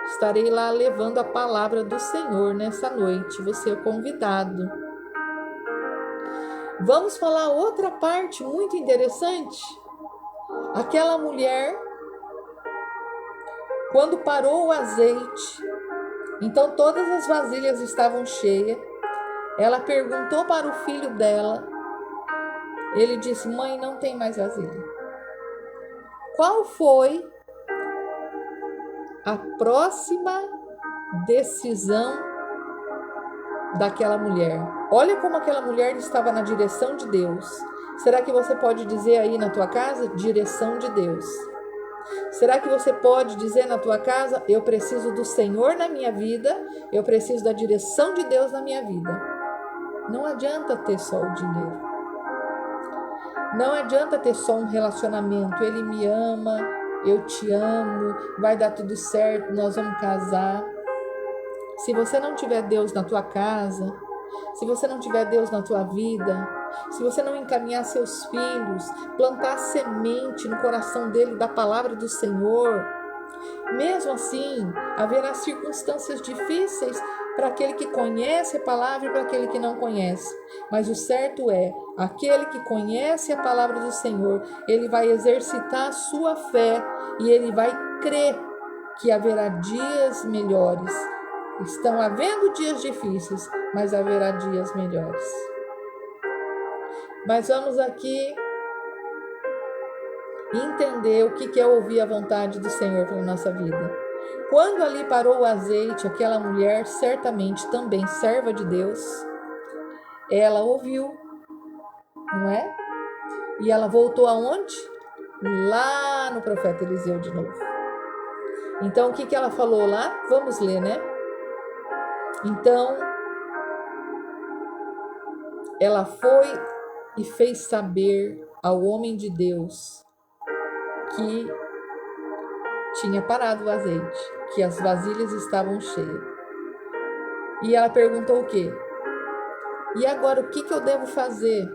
Estarei lá levando a palavra do Senhor nessa noite. Você é convidado. Vamos falar outra parte muito interessante. Aquela mulher, quando parou o azeite, então todas as vasilhas estavam cheias. Ela perguntou para o filho dela. Ele disse: mãe, não tem mais vasilha. Qual foi a próxima decisão daquela mulher? Olha como aquela mulher estava na direção de Deus. Será que você pode dizer aí na tua casa? Direção de Deus. Será que você pode dizer na tua casa: eu preciso do Senhor na minha vida, eu preciso da direção de Deus na minha vida? Não adianta ter só o dinheiro. Não adianta ter só um relacionamento. Ele me ama, eu te amo, vai dar tudo certo, nós vamos casar. Se você não tiver Deus na tua casa, se você não tiver Deus na tua vida, se você não encaminhar seus filhos, plantar semente no coração dele da palavra do Senhor, mesmo assim, haverá circunstâncias difíceis para aquele que conhece a palavra e para aquele que não conhece. Mas o certo é, aquele que conhece a palavra do Senhor, ele vai exercitar a sua fé e ele vai crer que haverá dias melhores. Estão havendo dias difíceis, mas haverá dias melhores. Mas vamos aqui entender o que é ouvir a vontade do Senhor para a nossa vida. Quando ali parou o azeite, aquela mulher, certamente também serva de Deus, ela ouviu, não é? E ela voltou aonde? Lá no profeta Eliseu de novo. Então, o que ela falou lá? Vamos ler, né? Então, ela foi e fez saber ao homem de Deus que tinha parado o azeite, que as vasilhas estavam cheias. E ela perguntou o quê? E agora, o que eu devo fazer?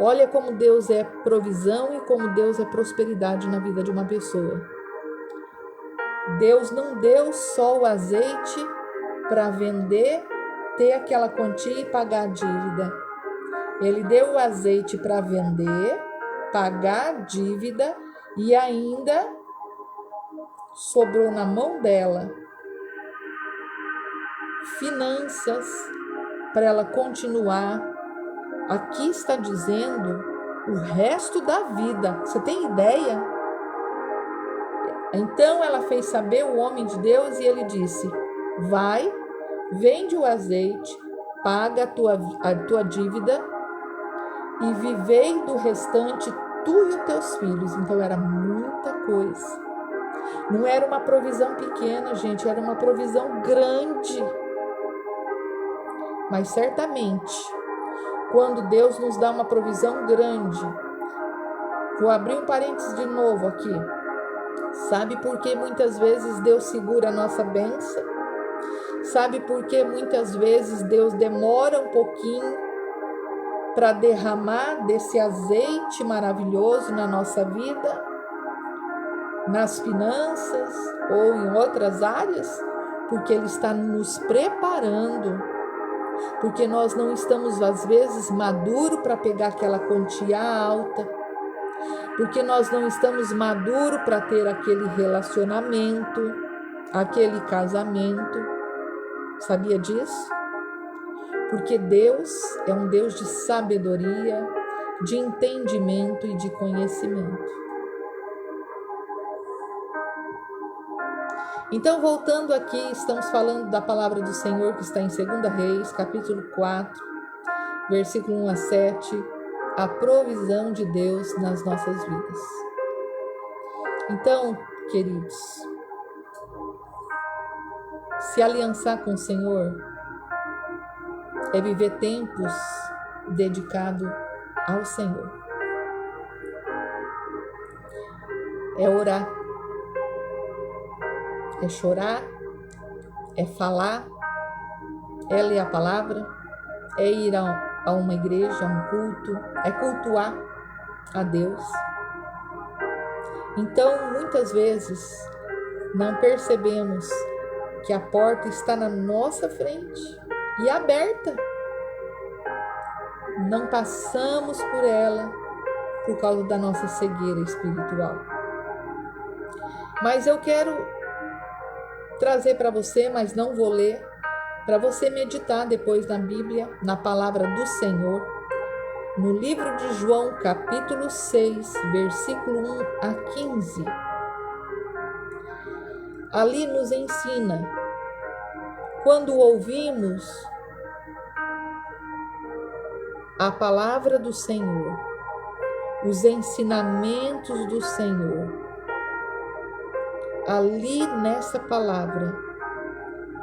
Olha como Deus é provisão e como Deus é prosperidade na vida de uma pessoa. Deus não deu só o azeite para vender, ter aquela quantia e pagar a dívida. Ele deu o azeite para vender, pagar a dívida e ainda sobrou na mão dela finanças para ela continuar. Aqui está dizendo o resto da vida. Você tem ideia? Então ela fez saber o homem de Deus e ele disse: vai, vende o azeite, paga a tua dívida e vivei do restante tu e os teus filhos. Então era muita coisa. Não era uma provisão pequena, gente, era uma provisão grande. Mas certamente, quando Deus nos dá uma provisão grande, vou abrir um parênteses de novo aqui. Sabe por que muitas vezes Deus segura a nossa bênção? Sabe por que muitas vezes Deus demora um pouquinho para derramar desse azeite maravilhoso na nossa vida, nas finanças ou em outras áreas? Porque Ele está nos preparando, porque nós não estamos às vezes maduros para pegar aquela quantia alta, porque nós não estamos maduros para ter aquele relacionamento, aquele casamento. Sabia disso? Porque Deus é um Deus de sabedoria, de entendimento e de conhecimento. Então, voltando aqui, estamos falando da palavra do Senhor que está em 2 Reis, capítulo 4, versículo 1 a 7, a provisão de Deus nas nossas vidas. Então, queridos, se aliançar com o Senhor é viver tempos dedicados ao Senhor. É orar, é chorar, é falar, é ler a palavra, é ir a uma igreja, a um culto, é cultuar a Deus. Então, muitas vezes, não percebemos que a porta está na nossa frente e aberta. Não passamos por ela por causa da nossa cegueira espiritual. Mas eu quero trazer para você, mas não vou ler, para você meditar depois na Bíblia, na palavra do Senhor, no livro de João, capítulo 6, versículo 1 a 15. Ali nos ensina, quando ouvimos a palavra do Senhor, os ensinamentos do Senhor, ali nessa palavra,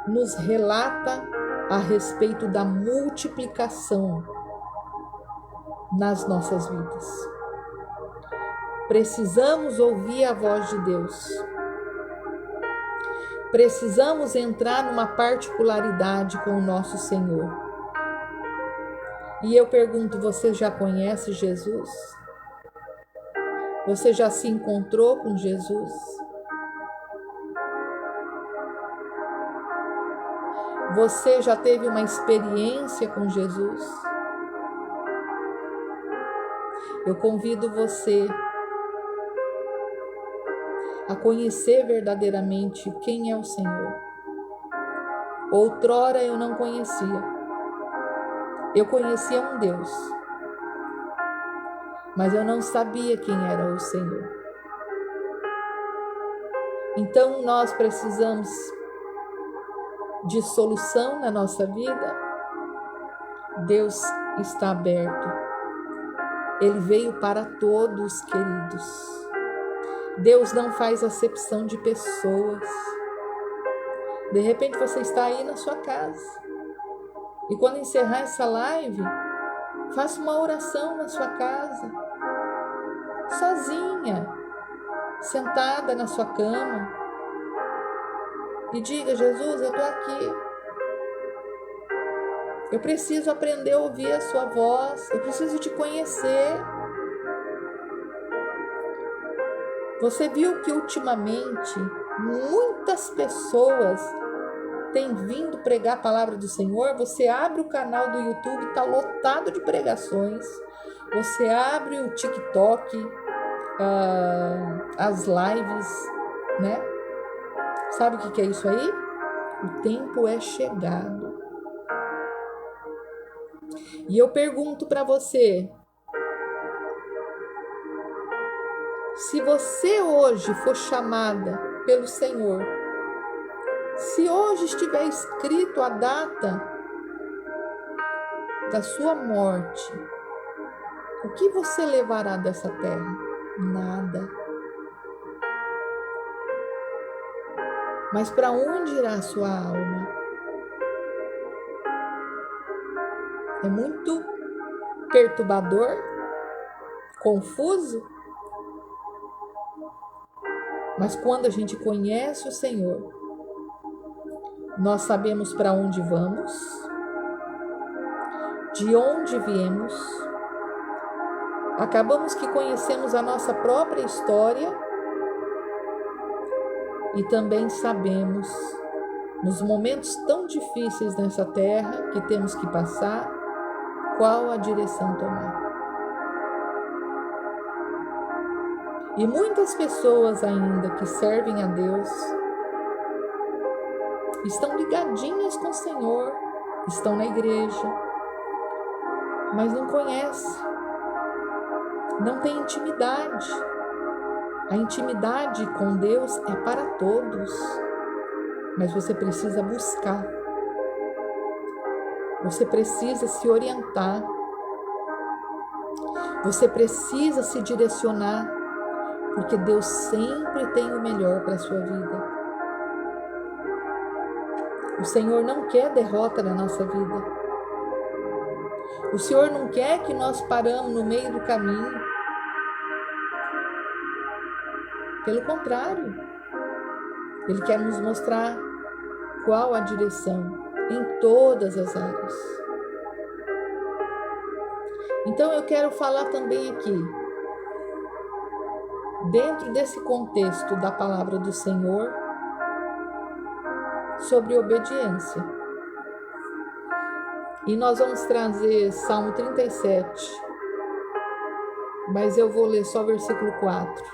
nos relata a respeito da multiplicação nas nossas vidas. Precisamos ouvir a voz de Deus. Precisamos entrar numa particularidade com o nosso Senhor. E eu pergunto, você já conhece Jesus? Você já se encontrou com Jesus? Você já teve uma experiência com Jesus? Eu convido você a conhecer verdadeiramente quem é o Senhor. Outrora eu não conhecia. Eu conhecia um Deus, mas eu não sabia quem era o Senhor. Então nós precisamos de solução na nossa vida. Deus está aberto Ele veio para todos, queridos. Deus não faz acepção de pessoas. De repente você está aí na sua casa. E quando encerrar essa live, faça uma oração na sua casa. Sozinha, sentada na sua cama. E diga: Jesus, eu estou aqui. Eu preciso aprender a ouvir a sua voz. Eu preciso te conhecer. Você viu que ultimamente muitas pessoas têm vindo pregar a palavra do Senhor? Você abre o canal do YouTube, está lotado de pregações. Você abre o TikTok, as lives, né? Sabe o que é isso aí? O tempo é chegado. E eu pergunto para você, se você hoje for chamada pelo Senhor, se hoje estiver escrito a data da sua morte, o que você levará dessa terra? Nada. Mas para onde irá a sua alma? É muito perturbador, confuso. Mas quando a gente conhece o Senhor, nós sabemos para onde vamos, de onde viemos, acabamos que conhecemos a nossa própria história e também sabemos, nos momentos tão difíceis nessa terra que temos que passar, qual a direção tomar. E muitas pessoas ainda que servem a Deus estão ligadinhas com o Senhor, estão na igreja, mas não conhecem, não tem intimidade. A intimidade com Deus é para todos, mas você precisa buscar, você precisa se orientar, você precisa se direcionar, porque Deus sempre tem o melhor para a sua vida. O Senhor não quer derrota na nossa vida. O Senhor não quer que nós paramos no meio do caminho. Pelo contrário, Ele quer nos mostrar qual a direção em todas as áreas. Então eu quero falar também aqui, dentro desse contexto da palavra do Senhor, sobre obediência. E nós vamos trazer Salmo 37, mas eu vou ler só o versículo 4.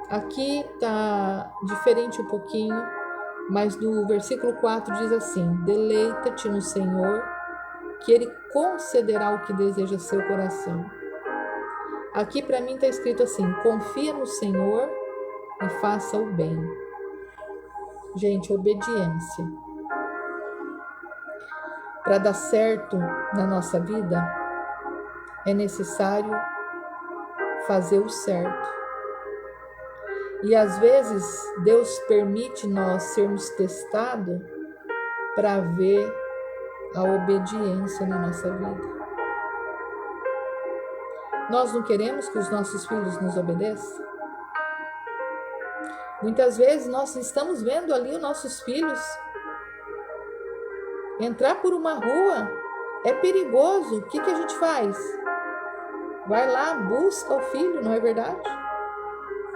Aqui está diferente um pouquinho, mas no versículo 4 diz assim: deleita-te no Senhor, que Ele concederá o que deseja seu coração. Aqui para mim está escrito assim: confia no Senhor e faça o bem. Gente, obediência. Para dar certo na nossa vida, é necessário fazer o certo. E às vezes Deus permite nós sermos testados para ver a obediência na nossa vida. Nós não queremos que os nossos filhos nos obedeçam? Muitas vezes nós estamos vendo ali os nossos filhos entrar por uma rua, é perigoso. O que a gente faz? Vai lá, busca o filho, não é verdade?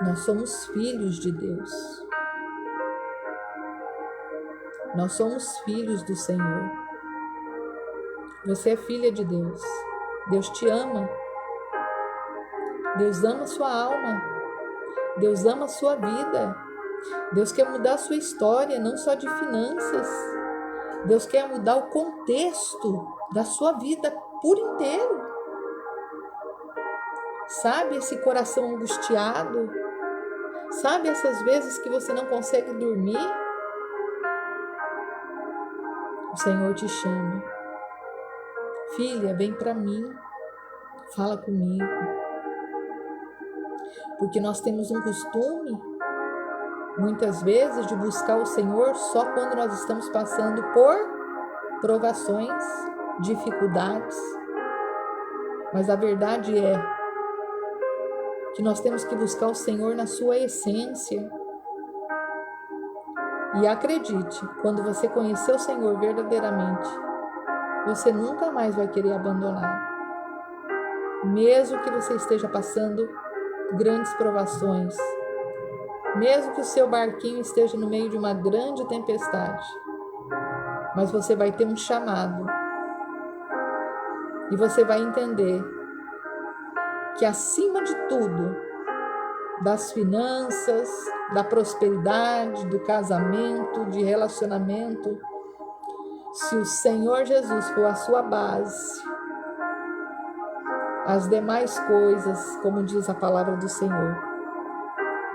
Nós somos filhos de Deus. Nós somos filhos do Senhor. Você é filha de Deus. Deus te ama. Deus ama a sua alma. Deus ama a sua vida. Deus quer mudar a sua história, não só de finanças. Deus quer mudar o contexto da sua vida por inteiro. Sabe esse coração angustiado? Sabe essas vezes que você não consegue dormir? O Senhor te chama. Filha, vem para mim. Fala comigo. Porque nós temos um costume, muitas vezes, de buscar o Senhor só quando nós estamos passando por provações, dificuldades. Mas a verdade é que nós temos que buscar o Senhor na sua essência. E acredite, quando você conhecer o Senhor verdadeiramente, você nunca mais vai querer abandonar. Mesmo que você esteja passando grandes provações, mesmo que o seu barquinho esteja no meio de uma grande tempestade, mas você vai ter um chamado e você vai entender que acima de tudo, das finanças, da prosperidade, do casamento, de relacionamento, se o Senhor Jesus for a sua base, as demais coisas, como diz a palavra do Senhor,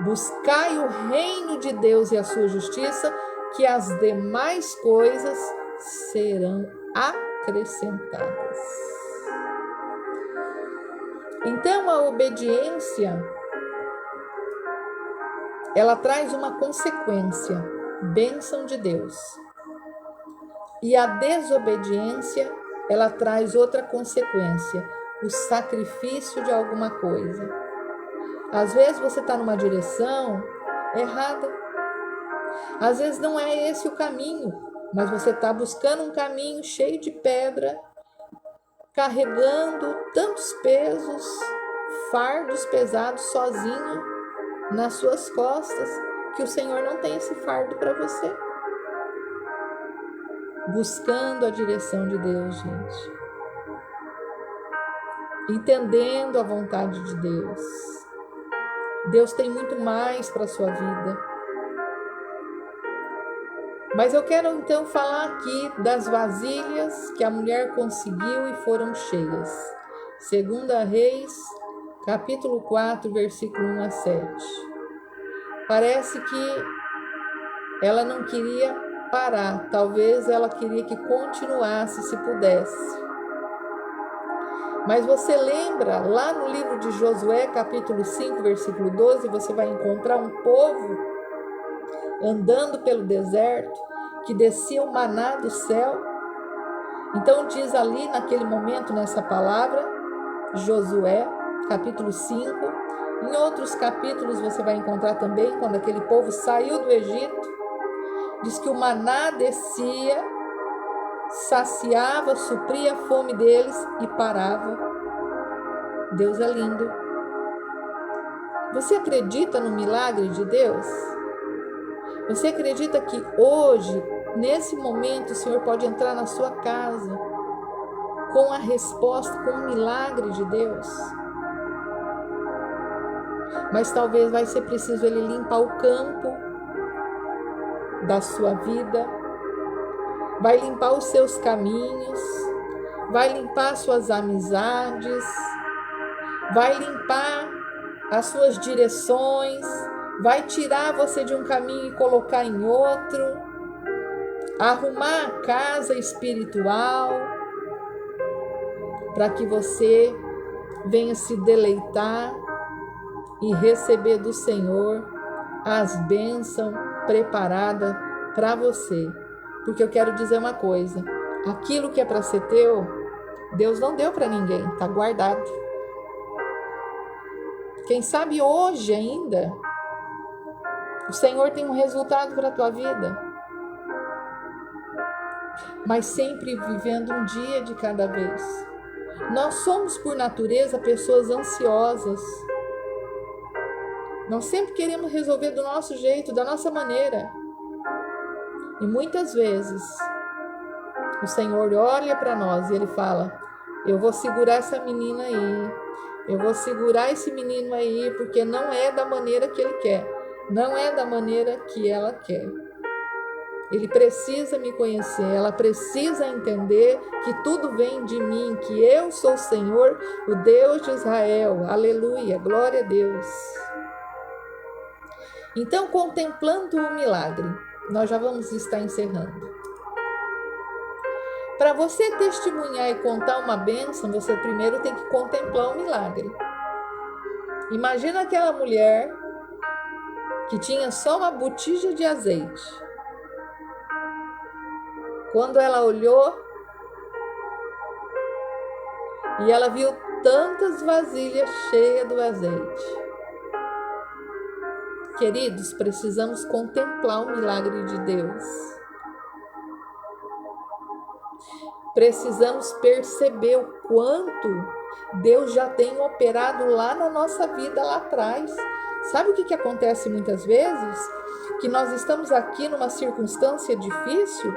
buscai o reino de Deus e a sua justiça, que as demais coisas serão acrescentadas. Então, a obediência, ela traz uma consequência, bênção de Deus. E a desobediência, ela traz outra consequência, o sacrifício de alguma coisa. Às vezes você está numa direção errada. Às vezes não é esse o caminho, mas você está buscando um caminho cheio de pedra, carregando tantos pesos, fardos pesados sozinho nas suas costas, que o Senhor não tem esse fardo para você. Buscando a direção de Deus, gente. Entendendo a vontade de Deus. Deus tem muito mais para a sua vida. Mas eu quero então falar aqui das vasilhas que a mulher conseguiu e foram cheias. 2 Reis, capítulo 4, versículo 1 a 7. Parece que ela não queria parar, talvez ela queria que continuasse se pudesse. Mas você lembra, lá no livro de Josué, capítulo 5, versículo 12, você vai encontrar um povo andando pelo deserto, que descia o maná do céu. Então diz ali, naquele momento, nessa palavra, Josué, capítulo 5, em outros capítulos você vai encontrar também, quando aquele povo saiu do Egito, diz que o maná descia, saciava, supria a fome deles e parava. Deus é lindo. Você acredita no milagre de Deus? Você acredita que hoje, nesse momento, o Senhor pode entrar na sua casa com a resposta, com o milagre de Deus? Mas talvez vai ser preciso Ele limpar o campo da sua vida, vai limpar os seus caminhos, vai limpar suas amizades, vai limpar as suas direções, vai tirar você de um caminho e colocar em outro, arrumar a casa espiritual, para que você venha se deleitar e receber do Senhor as bênçãos preparadas para você. Porque eu quero dizer uma coisa, aquilo que é para ser teu, Deus não deu para ninguém, está guardado. Quem sabe hoje ainda, o Senhor tem um resultado para a tua vida. Mas sempre vivendo um dia de cada vez. Nós somos, por natureza, pessoas ansiosas. Nós sempre queremos resolver do nosso jeito, da nossa maneira. E muitas vezes, o Senhor olha para nós e Ele fala, eu vou segurar essa menina aí, eu vou segurar esse menino aí, porque não é da maneira que Ele quer, não é da maneira que ela quer. Ele precisa me conhecer, ela precisa entender que tudo vem de mim, que eu sou o Senhor, o Deus de Israel. Aleluia, glória a Deus. Então, contemplando o milagre, nós já vamos estar encerrando. Para você testemunhar e contar uma bênção, você primeiro tem que contemplar o milagre. Imagina aquela mulher que tinha só uma botija de azeite. Quando ela olhou e ela viu tantas vasilhas cheias do azeite. Queridos, precisamos contemplar o milagre de Deus. Precisamos perceber o quanto Deus já tem operado lá na nossa vida, lá atrás. Sabe o que acontece muitas vezes? Que nós estamos aqui numa circunstância difícil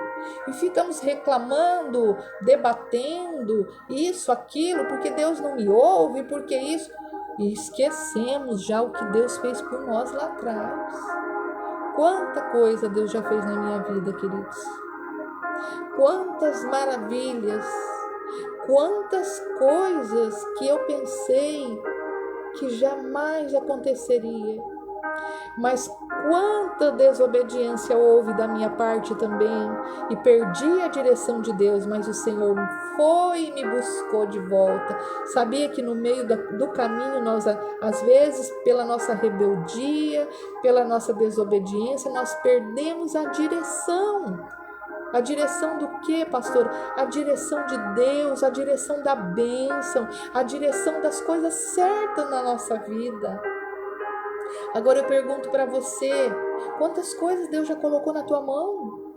e ficamos reclamando, debatendo isso, aquilo, porque Deus não me ouve, porque isso. E esquecemos já o que Deus fez por nós lá atrás. Quanta coisa Deus já fez na minha vida, queridos. Quantas maravilhas, quantas coisas que eu pensei que jamais aconteceria. Mas quanta desobediência houve da minha parte também, e perdi a direção de Deus, mas o Senhor foi e me buscou de volta. Sabia que no meio do caminho nós, às vezes, pela nossa rebeldia, pela nossa desobediência, nós perdemos a direção. A direção do quê, pastor? A direção de Deus, a direção da bênção, a direção das coisas certas na nossa vida. Agora eu pergunto para você, quantas coisas Deus já colocou na tua mão?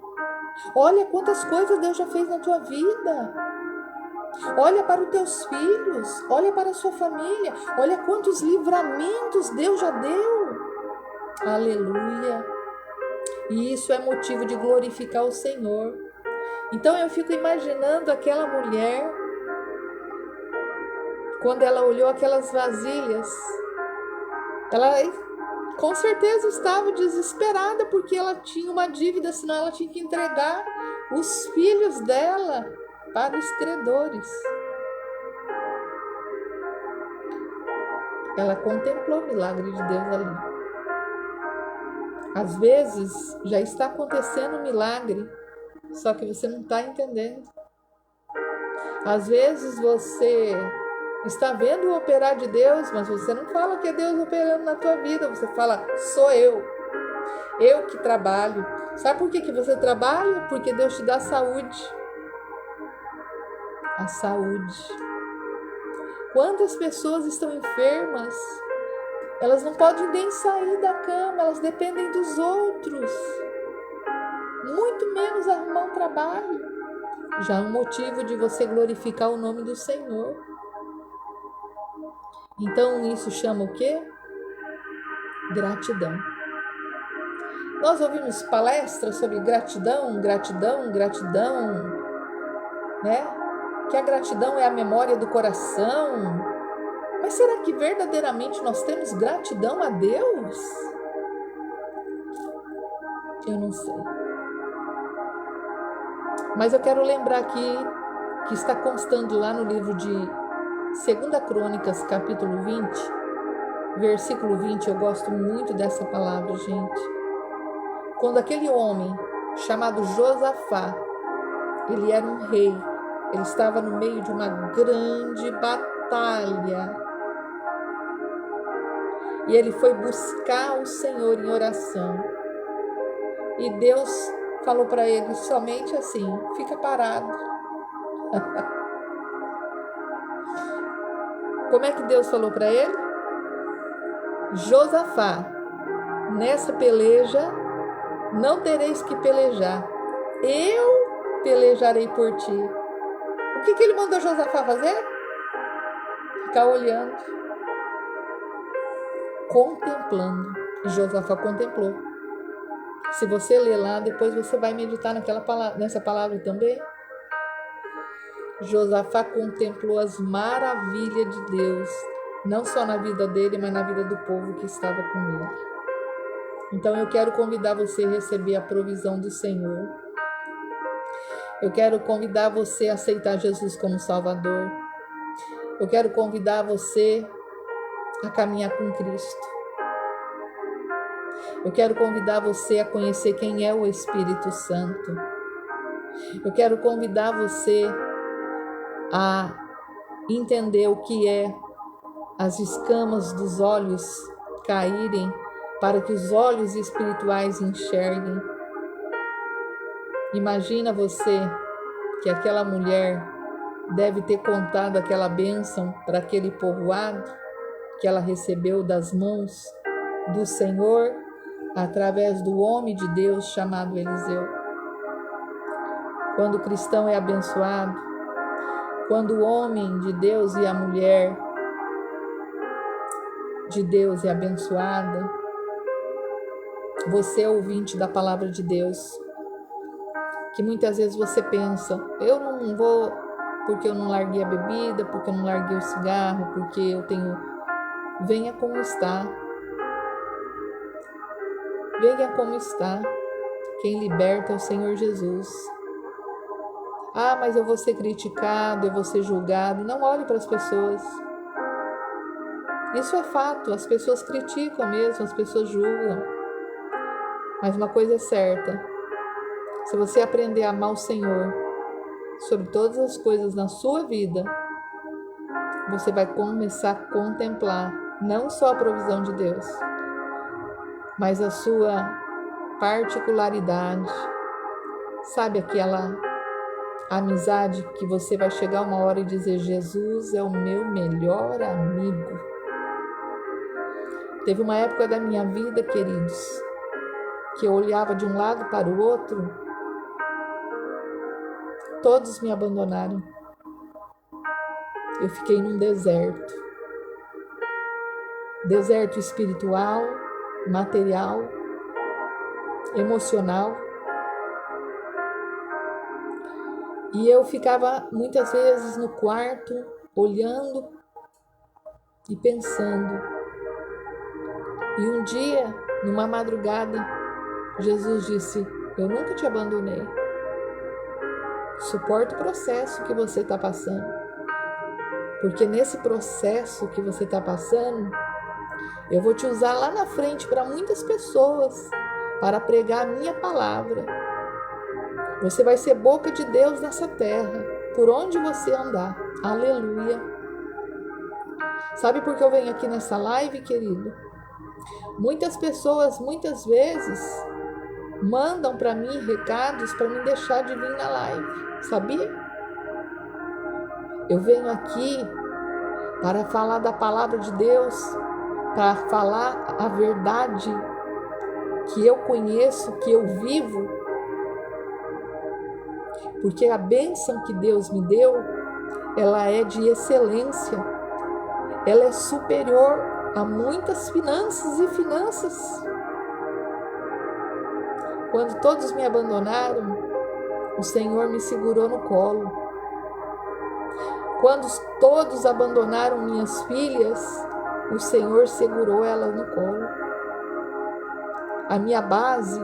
Olha quantas coisas Deus já fez na tua vida. Olha para os teus filhos, olha para a sua família, olha quantos livramentos Deus já deu. Aleluia. E isso é motivo de glorificar o Senhor. Então eu fico imaginando aquela mulher, quando ela olhou aquelas vasilhas, ela com certeza estava desesperada, porque ela tinha uma dívida, senão ela tinha que entregar os filhos dela para os credores. Ela contemplou o milagre de Deus ali. Às vezes já está acontecendo um milagre, só que você não está entendendo. Às vezes você está vendo o operar de Deus, mas você não fala que é Deus operando na tua vida. Você fala, sou eu que trabalho. Sabe por que você trabalha? Porque Deus te dá saúde. A saúde. Quantas pessoas estão enfermas? Elas não podem nem sair da cama, elas dependem dos outros. Muito menos arrumar um trabalho. Já é um motivo de você glorificar o nome do Senhor. Então isso chama o quê? Gratidão. Nós ouvimos palestras sobre gratidão, né? Que a gratidão é a memória do coração. Mas será que verdadeiramente nós temos gratidão a Deus? Eu não sei. Mas eu quero lembrar aqui que está constando lá no livro de 2 Crônicas, capítulo 20, versículo 20. Eu gosto muito dessa palavra, gente. Quando aquele homem chamado Josafá, ele era um rei, ele estava no meio de uma grande batalha. E ele foi buscar o Senhor em oração. E Deus falou para ele somente assim, fica parado. Como é que Deus falou para ele? Josafá, nessa peleja não tereis que pelejar. Eu pelejarei por ti. O que ele mandou Josafá fazer? Ficar olhando, contemplando. E Josafá contemplou. Se você ler lá, depois você vai meditar nessa palavra também. Josafá contemplou as maravilhas de Deus, não só na vida dele, mas na vida do povo que estava com ele. Então eu quero convidar você a receber a provisão do Senhor. Eu quero convidar você a aceitar Jesus como Salvador. Eu quero convidar você a caminhar com Cristo. Eu quero convidar você a conhecer quem é o Espírito Santo. Eu quero convidar você a entender o que é as escamas dos olhos caírem para que os olhos espirituais enxerguem. Imagina você que aquela mulher deve ter contado aquela bênção para aquele povoado que ela recebeu das mãos do Senhor através do homem de Deus chamado Eliseu. Quando o cristão é abençoado, quando o homem de Deus e a mulher de Deus é abençoada, você é ouvinte da palavra de Deus, que muitas vezes você pensa, eu não vou porque eu não larguei a bebida, porque eu não larguei o cigarro, porque eu tenho... Venha como está. Venha como está. Quem liberta é o Senhor Jesus. Ah, mas eu vou ser criticado, eu vou ser julgado. Não olhe para as pessoas. Isso é fato, as pessoas criticam mesmo, as pessoas julgam. Mas uma coisa é certa, se você aprender a amar o Senhor sobre todas as coisas na sua vida, você vai começar a contemplar não só a provisão de Deus, mas a sua particularidade. Sabe aquela amizade que você vai chegar uma hora e dizer, Jesus é o meu melhor amigo. Teve uma época da minha vida, queridos, que eu olhava de um lado para o outro, todos me abandonaram. Eu fiquei num deserto. Deserto espiritual, material, emocional. E eu ficava muitas vezes no quarto, olhando e pensando. E um dia, numa madrugada, Jesus disse, eu nunca te abandonei. Suporta o processo que você está passando. Porque nesse processo que você está passando, eu vou te usar lá na frente para muitas pessoas, para pregar a minha palavra. Você vai ser boca de Deus nessa terra, por onde você andar. Aleluia. Sabe por que eu venho aqui nessa live, querido? Muitas pessoas, muitas vezes, mandam para mim recados para me deixar de vir na live, sabia? Eu venho aqui para falar da palavra de Deus, para falar a verdade que eu conheço, que eu vivo, porque a bênção que Deus me deu, ela é de excelência, ela é superior a muitas finanças e finanças. Quando todos me abandonaram, o Senhor me segurou no colo. Quando todos abandonaram minhas filhas, o Senhor segurou elas no colo. A minha base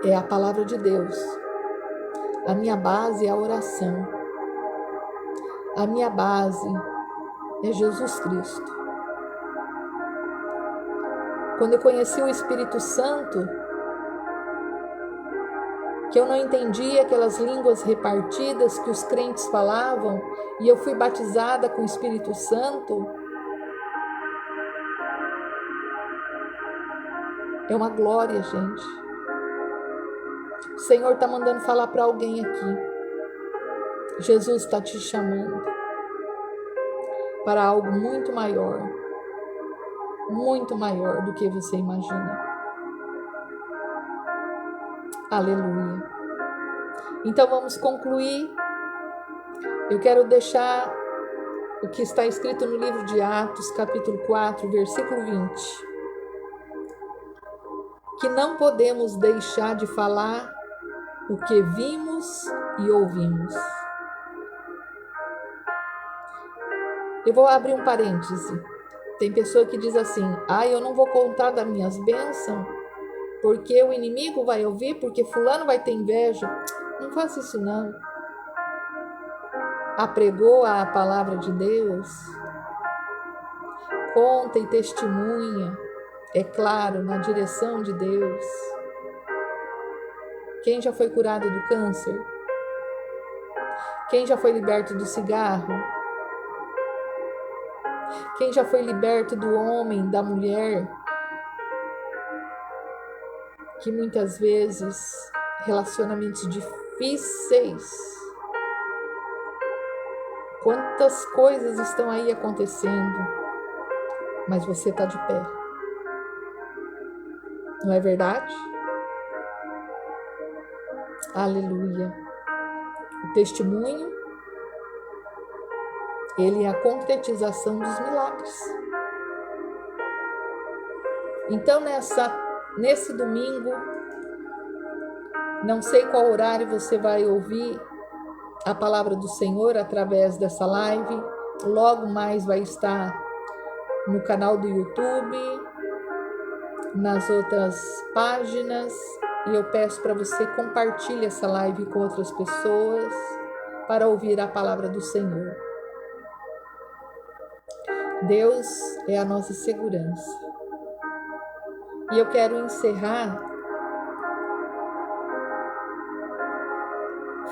é a palavra de Deus. A minha base é a oração. A minha base é Jesus Cristo. Quando eu conheci o Espírito Santo, que eu não entendia aquelas línguas repartidas que os crentes falavam, e eu fui batizada com o Espírito Santo, é uma glória, gente. O Senhor está mandando falar para alguém aqui. Jesus está te chamando para algo muito maior do que você imagina. Aleluia. Então vamos concluir. Eu quero deixar o que está escrito no livro de Atos, capítulo 4, versículo 20. Que não podemos deixar de falar o que vimos e ouvimos. Eu vou abrir um parêntese. Tem pessoa que diz assim, eu não vou contar das minhas bênçãos, porque o inimigo vai ouvir, porque fulano vai ter inveja. Não faça isso não. Apregou a palavra de Deus, conta e testemunha, é claro, na direção de Deus. Quem já foi curado do câncer? Quem já foi liberto do cigarro? Quem já foi liberto do homem, da mulher? Que muitas vezes, relacionamentos difíceis. Quantas coisas estão aí acontecendo, mas você está de pé. Não é verdade? Aleluia. O testemunho, ele é a concretização dos milagres. Então, nesse domingo, não sei qual horário você vai ouvir a palavra do Senhor através dessa live. Logo mais vai estar no canal do YouTube, nas outras páginas. E eu peço para você compartilhar essa live com outras pessoas para ouvir a palavra do Senhor. Deus é a nossa segurança. E eu quero encerrar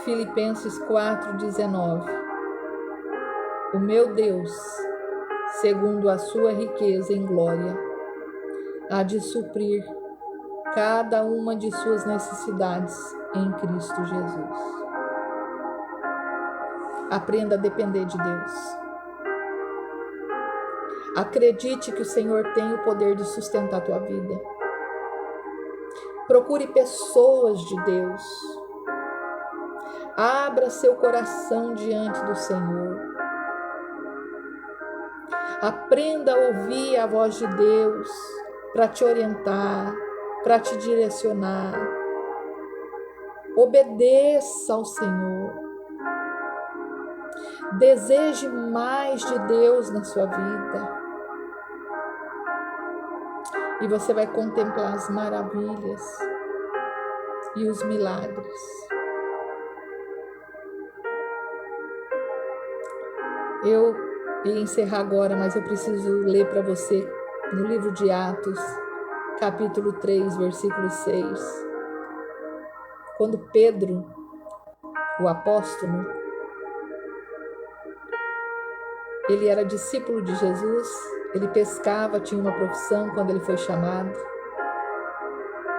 Filipenses 4:19. O meu Deus, segundo a sua riqueza em glória, há de suprir cada uma de suas necessidades em Cristo Jesus. Aprenda a depender de Deus. Acredite que o Senhor tem o poder de sustentar a tua vida. Procure pessoas de Deus. Abra seu coração diante do Senhor. Aprenda a ouvir a voz de Deus para te orientar, para te direcionar. Obedeça ao Senhor. Deseje mais de Deus na sua vida. E você vai contemplar as maravilhas e os milagres. Eu ia encerrar agora, mas eu preciso ler para você no livro de Atos, capítulo 3, versículo 6. Quando Pedro, o apóstolo, ele era discípulo de Jesus, ele pescava, tinha uma profissão quando ele foi chamado.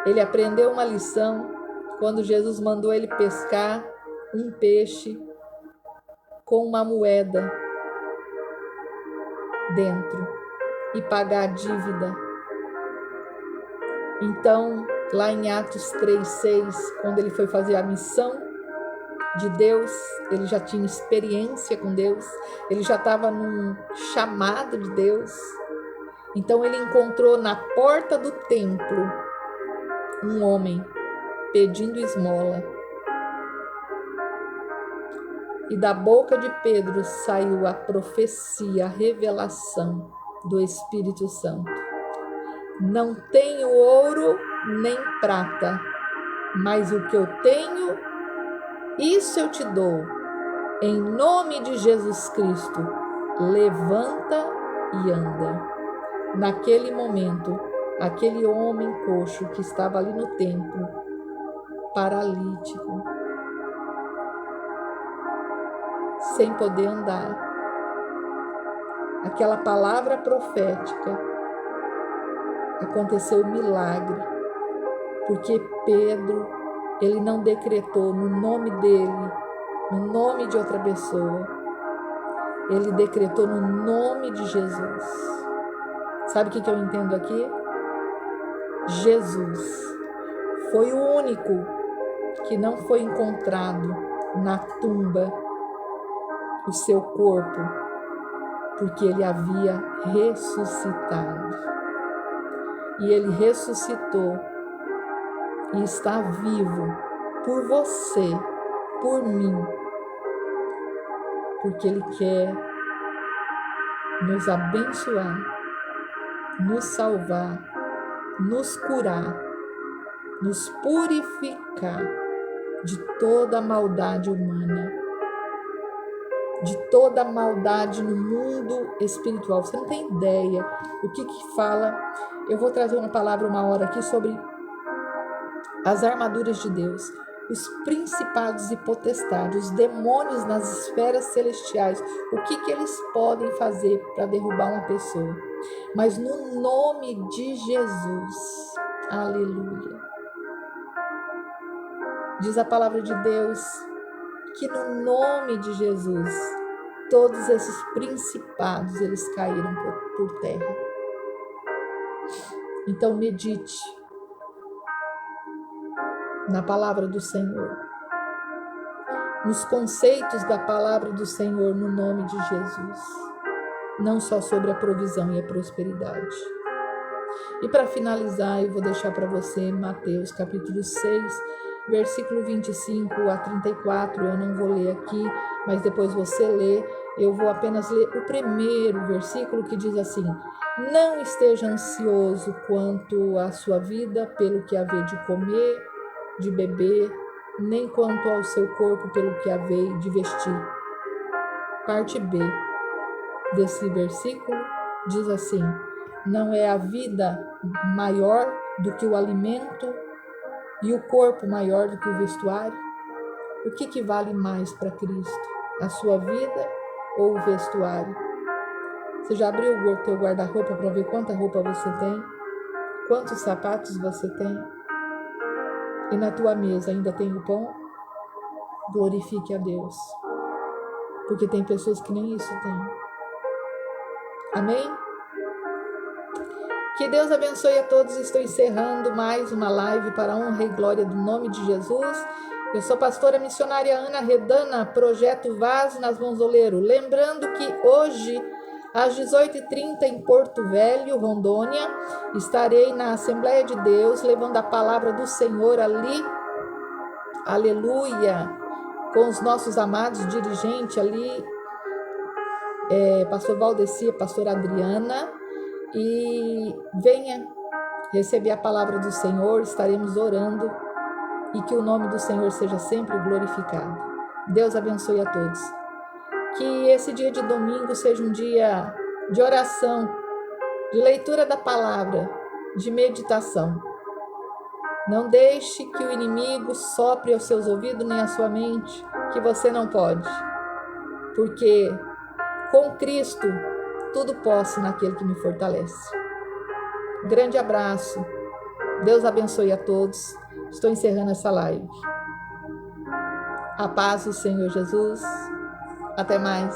Ele aprendeu uma lição quando Jesus mandou ele pescar um peixe com uma moeda dentro e pagar a dívida. Então, lá em Atos 3:6, quando ele foi fazer a missão de Deus, ele já tinha experiência com Deus, ele já estava num chamado de Deus. Então ele encontrou na porta do templo um homem pedindo esmola. E da boca de Pedro saiu a profecia, a revelação do Espírito Santo. Não tenho ouro nem prata, mas o que eu tenho, isso eu te dou. Em nome de Jesus Cristo, levanta e anda. Naquele momento, aquele homem coxo que estava ali no templo, paralítico, sem poder andar, aquela palavra profética, aconteceu um milagre, porque Pedro, ele não decretou no nome dele, no nome de outra pessoa, ele decretou no nome de Jesus. Sabe o que eu entendo aqui? Jesus foi o único que não foi encontrado na tumba o seu corpo, porque ele havia ressuscitado. E ele ressuscitou e está vivo por você, por mim, porque ele quer nos abençoar, nos salvar, nos curar, nos purificar de toda a maldade humana, de toda a maldade no mundo espiritual. Você não tem ideia o que fala. Eu vou trazer uma palavra uma hora aqui sobre as armaduras de Deus, os principados e potestades, os demônios nas esferas celestiais, o que eles podem fazer para derrubar uma pessoa. Mas no nome de Jesus, aleluia. Diz a palavra de Deus que no nome de Jesus, todos esses principados, eles caíram por terra. Então medite na palavra do Senhor, nos conceitos da palavra do Senhor no nome de Jesus, não só sobre a provisão e a prosperidade. E para finalizar, eu vou deixar para você Mateus capítulo 6, versículo 25 a 34, eu não vou ler aqui, mas depois você lê, eu vou apenas ler o primeiro versículo que diz assim: não esteja ansioso quanto à sua vida, pelo que haver de comer, de beber, nem quanto ao seu corpo pelo que haver de vestir. Parte B desse versículo diz assim: não é a vida maior do que o alimento e o corpo maior do que o vestuário? O que vale mais para Cristo? A sua vida ou o vestuário? Você já abriu o teu guarda-roupa para ver quanta roupa você tem? Quantos sapatos você tem? E na tua mesa ainda tem o pão? Glorifique a Deus, porque tem pessoas que nem isso têm. Amém? Que Deus abençoe a todos. Estou encerrando mais uma live para a honra e glória do nome de Jesus. Eu sou pastora missionária Ana Redana, Projeto Vaz nas Mãozoleiro. Lembrando que hoje, às 18h30 em Porto Velho, Rondônia, estarei na Assembleia de Deus, levando a palavra do Senhor ali, aleluia, com os nossos amados dirigentes ali, pastor Valdeci, pastora Adriana, e venha receber a palavra do Senhor, estaremos orando, e que o nome do Senhor seja sempre glorificado. Deus abençoe a todos. Que esse dia de domingo seja um dia de oração, de leitura da palavra, de meditação. Não deixe que o inimigo sopre aos seus ouvidos nem à sua mente, que você não pode. Porque com Cristo tudo posso naquele que me fortalece. Grande abraço. Deus abençoe a todos. Estou encerrando essa live. A paz do Senhor Jesus. Até mais.